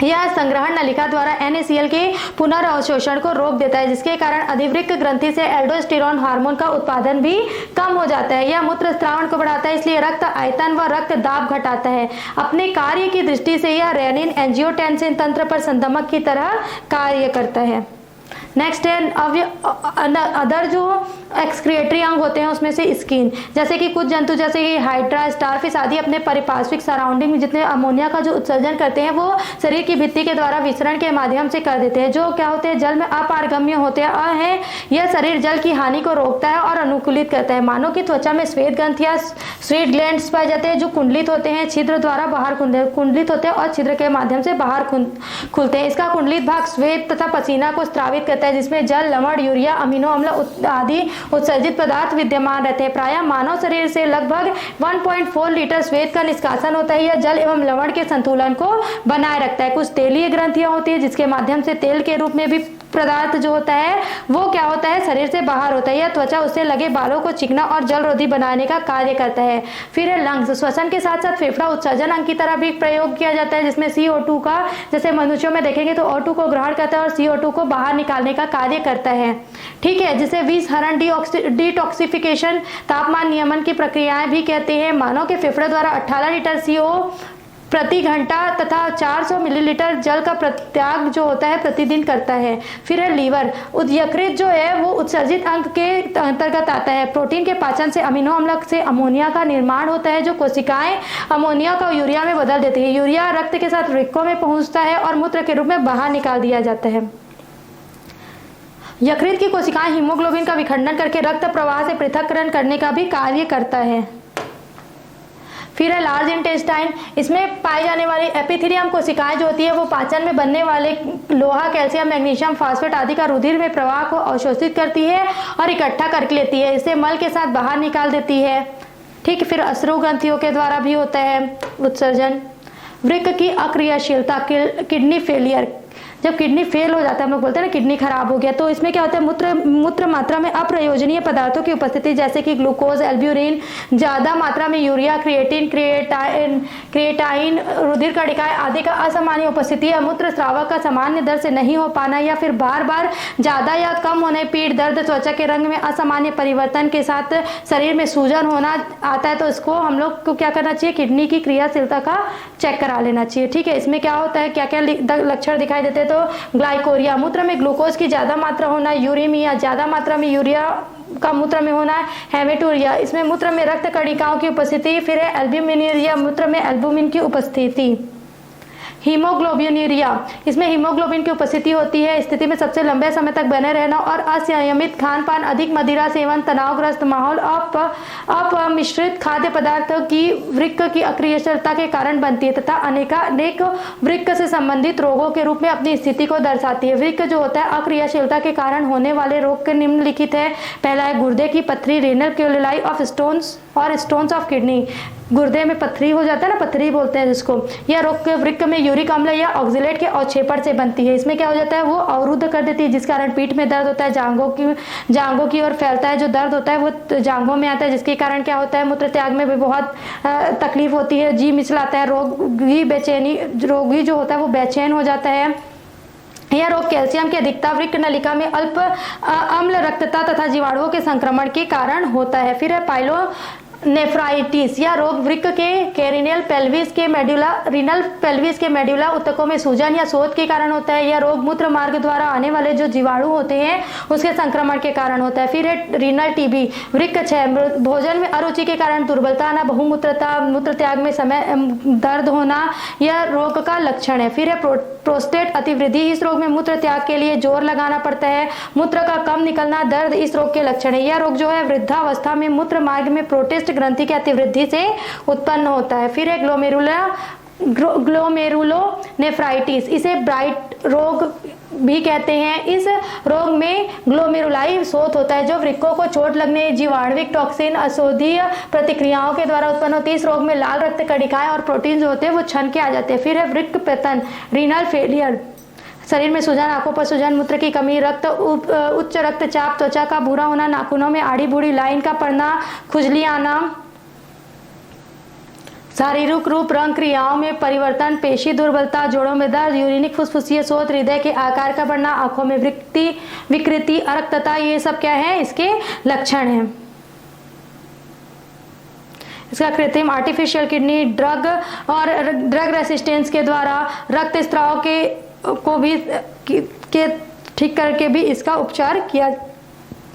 A: यह संग्रहण नलिका द्वारा NaCl के पुनर्अवशोषण को रोक देता है, जिसके कारण अधिवृक्क ग्रंथि से एल्डोस्टेरॉन हार्मोन का उत्पादन भी कम हो जाता है। यह मूत्र स्त्रावण को बढ़ाता है, इसलिए रक्त आयतन व रक्त दाब घटाता है। अपने कार्य की दृष्टि से यह रेनिन एंजियोटेंसिन तंत्र पर संदमक की तरह कार्य करता है। नेक्स्ट है अदर जो एक्सक्रिएटरी अंग होते हैं उसमें से स्किन, जैसे कि कुछ जंतु जैसे कि हाइड्रा, स्टारफिश आदि अपने परिपार्श्विक सराउंडिंग में जितने अमोनिया का जो उत्सर्जन करते हैं वो शरीर की भित्ति के द्वारा विसरण के माध्यम से कर देते हैं, जो क्या होते हैं? जल में अपारगम्य होते हैं। यह शरीर जल की हानि को रोकता है और अनुकूलित करता है। मानव की त्वचा में श्वेत ग्रंथि या स्वेट ग्लैंड्स पाए जाते हैं जो कुंडलित होते हैं, छिद्र द्वारा बाहर कुंडलित होते हैं और छिद्र के माध्यम से बाहर खुलते हैं। इसका कुंडलित भाग श्वेत तथा पसीना को स्रावित करता है, जिसमें जल, लवण, यूरिया, अमीनो अम्ल आदि उत्सर्जित पदार्थ विद्यमान रहते हैं। प्रायः मानव शरीर से लगभग 1.4 लीटर श्वेत का निष्कासन होता है। यह जल एवं लवण के संतुलन को बनाए रखता है। कुछ तेलीय ग्रंथियां होती है जिसके माध्यम से तेल के रूप में भी पदार्थ जो होता है वो क्या होता है? शरीर से बाहर होता है। यह त्वचा उससे लगे बालों को चिकना और जलरोधी बनाने का कार्य करता है। फिर है लंग्स। श्वसन के साथ साथ फेफड़ा उत्सर्जन अंग की तरह भी प्रयोग किया जाता है, जिसमें CO2 का, जैसे मनुष्यों में देखेंगे तो O2 को ग्रहण करता है और CO2 को बाहर निकालने का कार्य करता है। ठीक है, जिसे विषहरण, डिटॉक्सिफिकेशन, तापमान नियमन की प्रक्रियाएं भी कहते हैं। मानव के फेफड़े द्वारा 18 लीटर CO प्रति घंटा तथा 400 मिलीलीटर जल का प्रत्याग जो होता है प्रतिदिन करता है। फिर है लीवर, यकृत जो है वो उत्सर्जित अंग के अंतर्गत आता है। प्रोटीन के पाचन से अमीनो अम्ल से अमोनिया का निर्माण होता है जो कोशिकाएं अमोनिया को यूरिया में बदल देती है। यूरिया रक्त के साथ वृक्कों में पहुंचता है और मूत्र के रूप में बाहर निकाल दिया जाता है। यकृत की कोशिकाएं हीमोग्लोबिन का विखंडन करके रक्त प्रवाह से पृथक्करण करने का भी कार्य करता है। फिर है लार्ज इंटेस्टाइन, इसमें पाई जाने वाली एपिथेलियम कोशिकाएं जो होती है वो पाचन में बनने वाले लोहा, कैल्शियम, मैग्नीशियम, फास्फेट आदि का रुधिर में प्रवाह को अवशोषित करती है और इकट्ठा करके लेती है, इसे मल के साथ बाहर निकाल देती है। ठीक, फिर अश्रु ग्रंथियों के द्वारा भी होता है उत्सर्जन। वृक्क की अक्रियाशीलता, किडनी फेलियर, जब किडनी फेल हो जाता है, हम लोग बोलते हैं ना किडनी खराब हो गया, तो इसमें क्या होता है मूत्र मात्रा में अप्रयोजनीय पदार्थों की उपस्थिति जैसे कि ग्लूकोज, एल्ब्यूरिन, ज्यादा मात्रा में यूरिया, क्रिएटाइन, रुधिर कणिकाएं आदि का असामान्य उपस्थिति या मूत्र स्रावक का सामान्य दर से नहीं हो पाना या फिर बार बार ज्यादा या कम होने, पीठ दर्द, त्वचा के रंग में असामान्य परिवर्तन के साथ शरीर में सूजन होना आता है, तो इसको हम लोग को क्या करना चाहिए, किडनी की क्रियाशीलता का चेक करा लेना चाहिए। ठीक है, इसमें क्या होता है, क्या क्या लक्षण दिखाई देते हैं, तो ग्लाइकोरिया, मूत्र में ग्लूकोज की ज्यादा मात्रा होना, यूरेमिया, ज्यादा मात्रा में यूरिया का मूत्र में होना, हेमेटूरिया, इसमें मूत्र में रक्त कणिकाओं की उपस्थिति। फिर है एल्ब्यूमिनुरिया, मूत्र में एल्बुमिन की उपस्थिति। हीमोग्लोबिनुरिया, इसमें हीमोग्लोबिन की उपस्थिति होती है, स्थिति में सबसे लंबे समय तक बने रहना और असंयमित खान पान, अधिक मदिरा सेवन, तनावग्रस्त माहौल, अपमिश्रित खाद्य पदार्थों की वृक्क की अक्रियाशीलता के कारण बनती है तथा अनेक वृक्क से संबंधित रोगों के रूप में अपनी स्थिति को दर्शाती है। वृक्क जो होता है अक्रियाशीलता के कारण होने वाले रोग के निम्नलिखित है। पहला है गुर्दे की पथरी, रेनल क्यूलाई ऑफ स्टोन्स और स्टोन्स ऑफ किडनी, गुर्दे में पथरी हो जाता है ना, पथरी बोलते हैं जिसको। यह रोग वृक्क में यूरिक अम्ल या ऑक्जेलेट के अवक्षेपण से बनती है। इसमें क्या हो जाता है, वो अवरुद्ध कर देती है जिस कारण पीठ में दर्द होता है, जांघों की ओर फैलता है, जो दर्द होता है वो जांघों में आता है, जिसके कारण क्या होता है, मूत्र त्याग में भी बहुत तकलीफ होती है, जी मिचलाता है, रोगी जो होता है वो बेचैन हो जाता है। यह रोग कैल्शियम की अधिकता, वृक्क नलिका में अल्प अम्ल रक्तता तथा जीवाणुओं के संक्रमण के कारण होता है। फिर है पाइलोनेफ्राइटिस, यह रोग वृक्क के रीनल पेल्विस के मेडुला ऊतकों में सूजन या शोथ के कारण होता है। यह रोग मूत्र मार्ग द्वारा आने वाले जो जीवाणु होते हैं उसके संक्रमण के कारण होता है। फिर है रीनल टीबी, वृक्क क्षय, भोजन में अरुचि के कारण दुर्बलता आना, बहुमूत्रता, मूत्र त्याग में समय दर्द होना, यह रोग का लक्षण है। फिर है प्रोस्टेट अतिवृद्धि, इस रोग में मूत्र त्याग के लिए जोर लगाना पड़ता है, मूत्र का कम निकलना, दर्द इस रोग के लक्षण है। यह रोग जो है वृद्धावस्था में मूत्र मार्ग में प्रोटेस्ट ग्रंथि की अतिवृद्धि से उत्पन्न होता है। फिर है ग्लोमेरुलोनेफ्राइटिस, इसे ब्राइट रोग भी कहते हैं। इस रोग में ग्लोमेरुलाई शोथ होता है जो वृक्कों को चोट लगने, जीवाणुविक टॉक्सिन, औषधीय प्रतिक्रियाओं के द्वारा उत्पन्न होती है। इस रोग में लाल रक्त कणिकाएं और प्रोटीन जो होते हैं वो छन के आ जाते हैं। फिर है वृक्क पतन, रीनल फेलियर, शरीर में सूजन, आंखों पर सूजन, मूत्र की कमी, उच्च रक्तचाप, त्वचा का भूरा होना, नाखूनों में आड़ी बूढ़ी लाइन का पड़ना, खुजली आना, शारीरिक रूप रंग क्रियाओं में परिवर्तन, पेशी दुर्बलता, जोड़ों में दर्द, यूरिनिक फुसफुसिया शोथ, हृदय के आकार का बढ़ना, आंखों में विकृति, अरक्तता, ये सब क्या है, इसके लक्षण हैं। इसका कृत्रिम आर्टिफिशियल किडनी ड्रग रेसिस्टेंस के द्वारा रक्त स्राव को भी ठीक करके भी इसका उपचार किया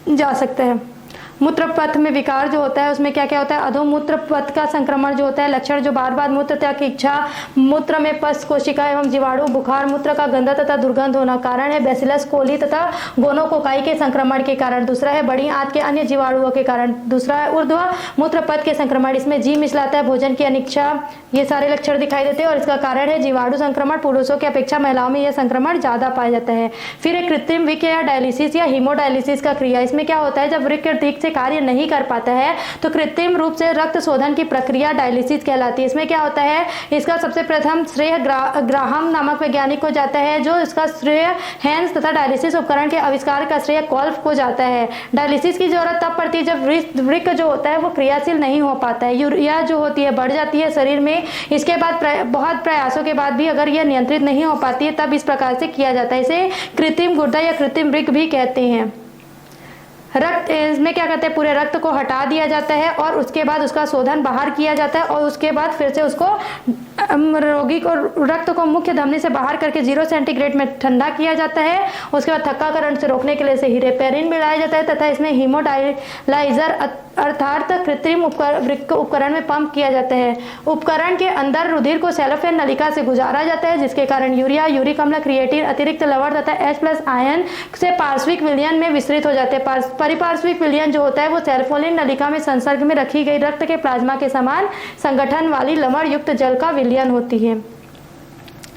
A: जा सकता है। मूत्र पथ में विकार जो होता है उसमें क्या क्या होता है, अधोमूत्र पथ का संक्रमण जो होता है, लक्षण जो बार बार मूत्र त्याग की इच्छा, मूत्र में पस कोशिका एवं जीवाणु, बुखार, मूत्र का गंदा तथा दुर्गंध होना, कारण है बैसिलस कोली तथा गोनोकोकाई के संक्रमण के कारण। दूसरा है बड़ी आंत के अन्य जीवाणुओं के कारण। दूसरा है ऊर्ध्व मूत्र पथ के संक्रमण, इसमें जी मिचलाता है, भोजन की अनिच्छा, ये सारे लक्षण दिखाई देते हैं और इसका कारण है जीवाणु संक्रमण। पुरुषों की अपेक्षा महिलाओं में यह संक्रमण ज्यादा पाया जाता है। फिर एक कृत्रिम वृक्क या डायलिसिस या हीमोडायलिसिस का क्रिया, इसमें क्या होता है, जब वृक्क ठीक से कार्य नहीं कर पाता है तो कृत्रिम रूप से रक्त शोधन की प्रक्रिया डायलिसिस कहलाती है। इसमें क्या होता है, इसका सबसे प्रथम श्रेय ग्राहम नामक वैज्ञानिक को जाता है, जो इसका श्रेय हेंस तथा डायलिसिस उपकरण के आविष्कार का श्रेय कॉल्फ को जाता है। डायलिसिस की जरूरत तब पड़ती है जब वृक्क जो होता है वो क्रियाशील नहीं हो पाता है, यूरिया जो होती है बढ़ जाती है शरीर में। इसके बाद बहुत प्रयासों के बाद भी अगर यह नियंत्रित नहीं हो पाती है तब इस प्रकार से किया जाता है। इसे कृत्रिम गुर्दा या कृत्रिम वृक्क भी कहते हैं। रक्त, इसमें क्या कहते हैं, पूरे रक्त को हटा दिया जाता है और उसके बाद उसका शोधन बाहर किया जाता है और उसके बाद फिर से उसको रोगी को रक्त को मुख्य धमनी से बाहर करके 0 सेंटीग्रेड में ठंडा किया जाता है। उसके बाद थक्काकरण से रोकने के लिए इसे हेपेरिन मिलाया जाता है तथा इसमें हीमोडायलाइजर अर्थात कृत्रिम उपकरण में पंप किया जाता है। उपकरण के अंदर रुधिर को सेलोफेन नलिका से गुजारा जाता है, जिसके कारण यूरिया, यूरिक अम्ल, क्रिएटिन, अतिरिक्त लवण तथा H+ आयन से पार्श्विक विलयन में विस्तृत हो जाते हैं। परिपार्श्विक विलयन जो होता है वो सेलोफेन नलिका में संसर्ग में रखी गई रक्त के प्लाज्मा के समान संगठन वाली लवण युक्त जल का विलयन होती है।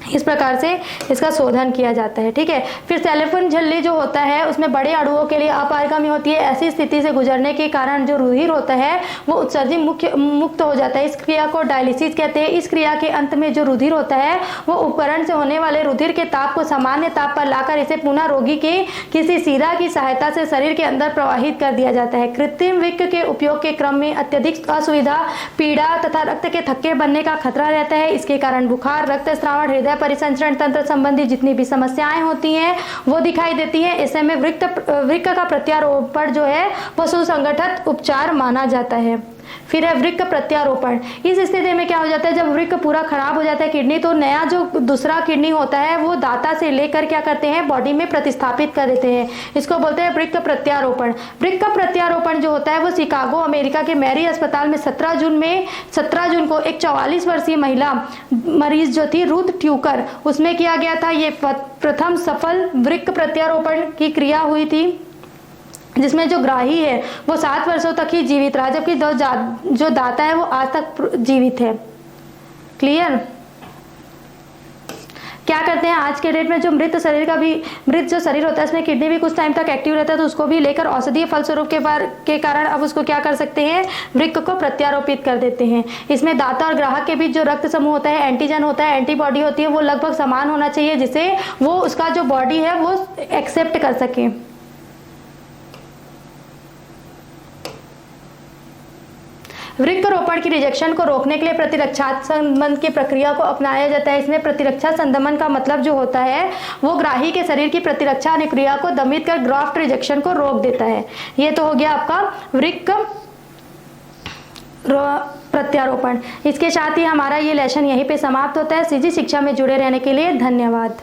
A: इस प्रकार से इसका शोधन किया जाता है। ठीक है, फिर सेलोफेन झिल्ली जो होता है उसमें बड़े अणुओं के लिए अपारगम्य होती है। ऐसी स्थिति से गुजरने के कारण जो रुधिर होता है वो उत्सर्जन मुक्त हो जाता है। इस क्रिया को डायलिसिस कहते हैं। इस क्रिया के अंत में जो रुधिर होता है वो उपकरण से होने वाले रुधिर के ताप को सामान्य ताप पर लाकर इसे पुनः रोगी के किसी शिरा की सहायता से शरीर के अंदर प्रवाहित कर दिया जाता है। कृत्रिम वृक्क के उपयोग के क्रम में अत्यधिक असुविधा, पीड़ा तथा रक्त के थक्के बनने का खतरा रहता है। इसके कारण बुखार, रक्तस्राव, हृदय परिसंचरण तंत्र संबंधी जितनी भी समस्याएं होती हैं वो दिखाई देती हैं। ऐसे में वृक्क का प्रत्यारोपण जो है वो सुसंगठित उपचार माना जाता है। फिर है वृक्क प्रत्यारोपण। इस स्थिति में क्या हो जाता है, जब वृक्क पूरा खराब हो जाता है किडनी, तो नया जो दूसरा किडनी होता है वो दाता से लेकर क्या करते हैं, बॉडी में प्रतिस्थापित कर देते हैं। इसको बोलते हैं वृक्क प्रत्यारोपण। वृक्क प्रत्यारोपण जो होता है वो शिकागो अमेरिका के मैरी अस्पताल में 17 जून को एक 44 वर्षीय महिला मरीज जो थी रूथ ट्यूकर, उसमें किया गया था। ये प्रथम सफल वृक्क प्रत्यारोपण की क्रिया हुई थी, जिसमें जो ग्राही है वो 7 वर्षों तक ही जीवित रहा, जबकि जो दाता है वो आज तक जीवित है। क्लियर? क्या करते हैं आज के डेट में, जो मृत जो शरीर होता है इसमें किडनी भी कुछ टाइम तक एक्टिव रहता है, तो उसको भी लेकर औषधीय फलस्वरूप के कारण अब उसको क्या कर सकते हैं, वृक्क को प्रत्यारोपित कर देते हैं। इसमें दाता और ग्राहक के बीच जो रक्त समूह होता है, एंटीजन होता है, एंटीबॉडी होती है, वो लगभग समान होना चाहिए, जिससे वो उसका जो बॉडी है वो एक्सेप्ट कर सके। वृक्क रोपण की रिजेक्शन को रोकने के लिए प्रतिरक्षा संदमन की प्रक्रिया को अपनाया जाता है। इसमें प्रतिरक्षा संदमन का मतलब जो होता है वो ग्राही के शरीर की प्रतिरक्षा अनुक्रिया को दमित कर ग्राफ्ट रिजेक्शन को रोक देता है। ये तो हो गया आपका वृक्क प्रत्यारोपण। इसके साथ ही हमारा ये लेसन यहीं पे समाप्त होता है। सीजी शिक्षा में जुड़े रहने के लिए धन्यवाद।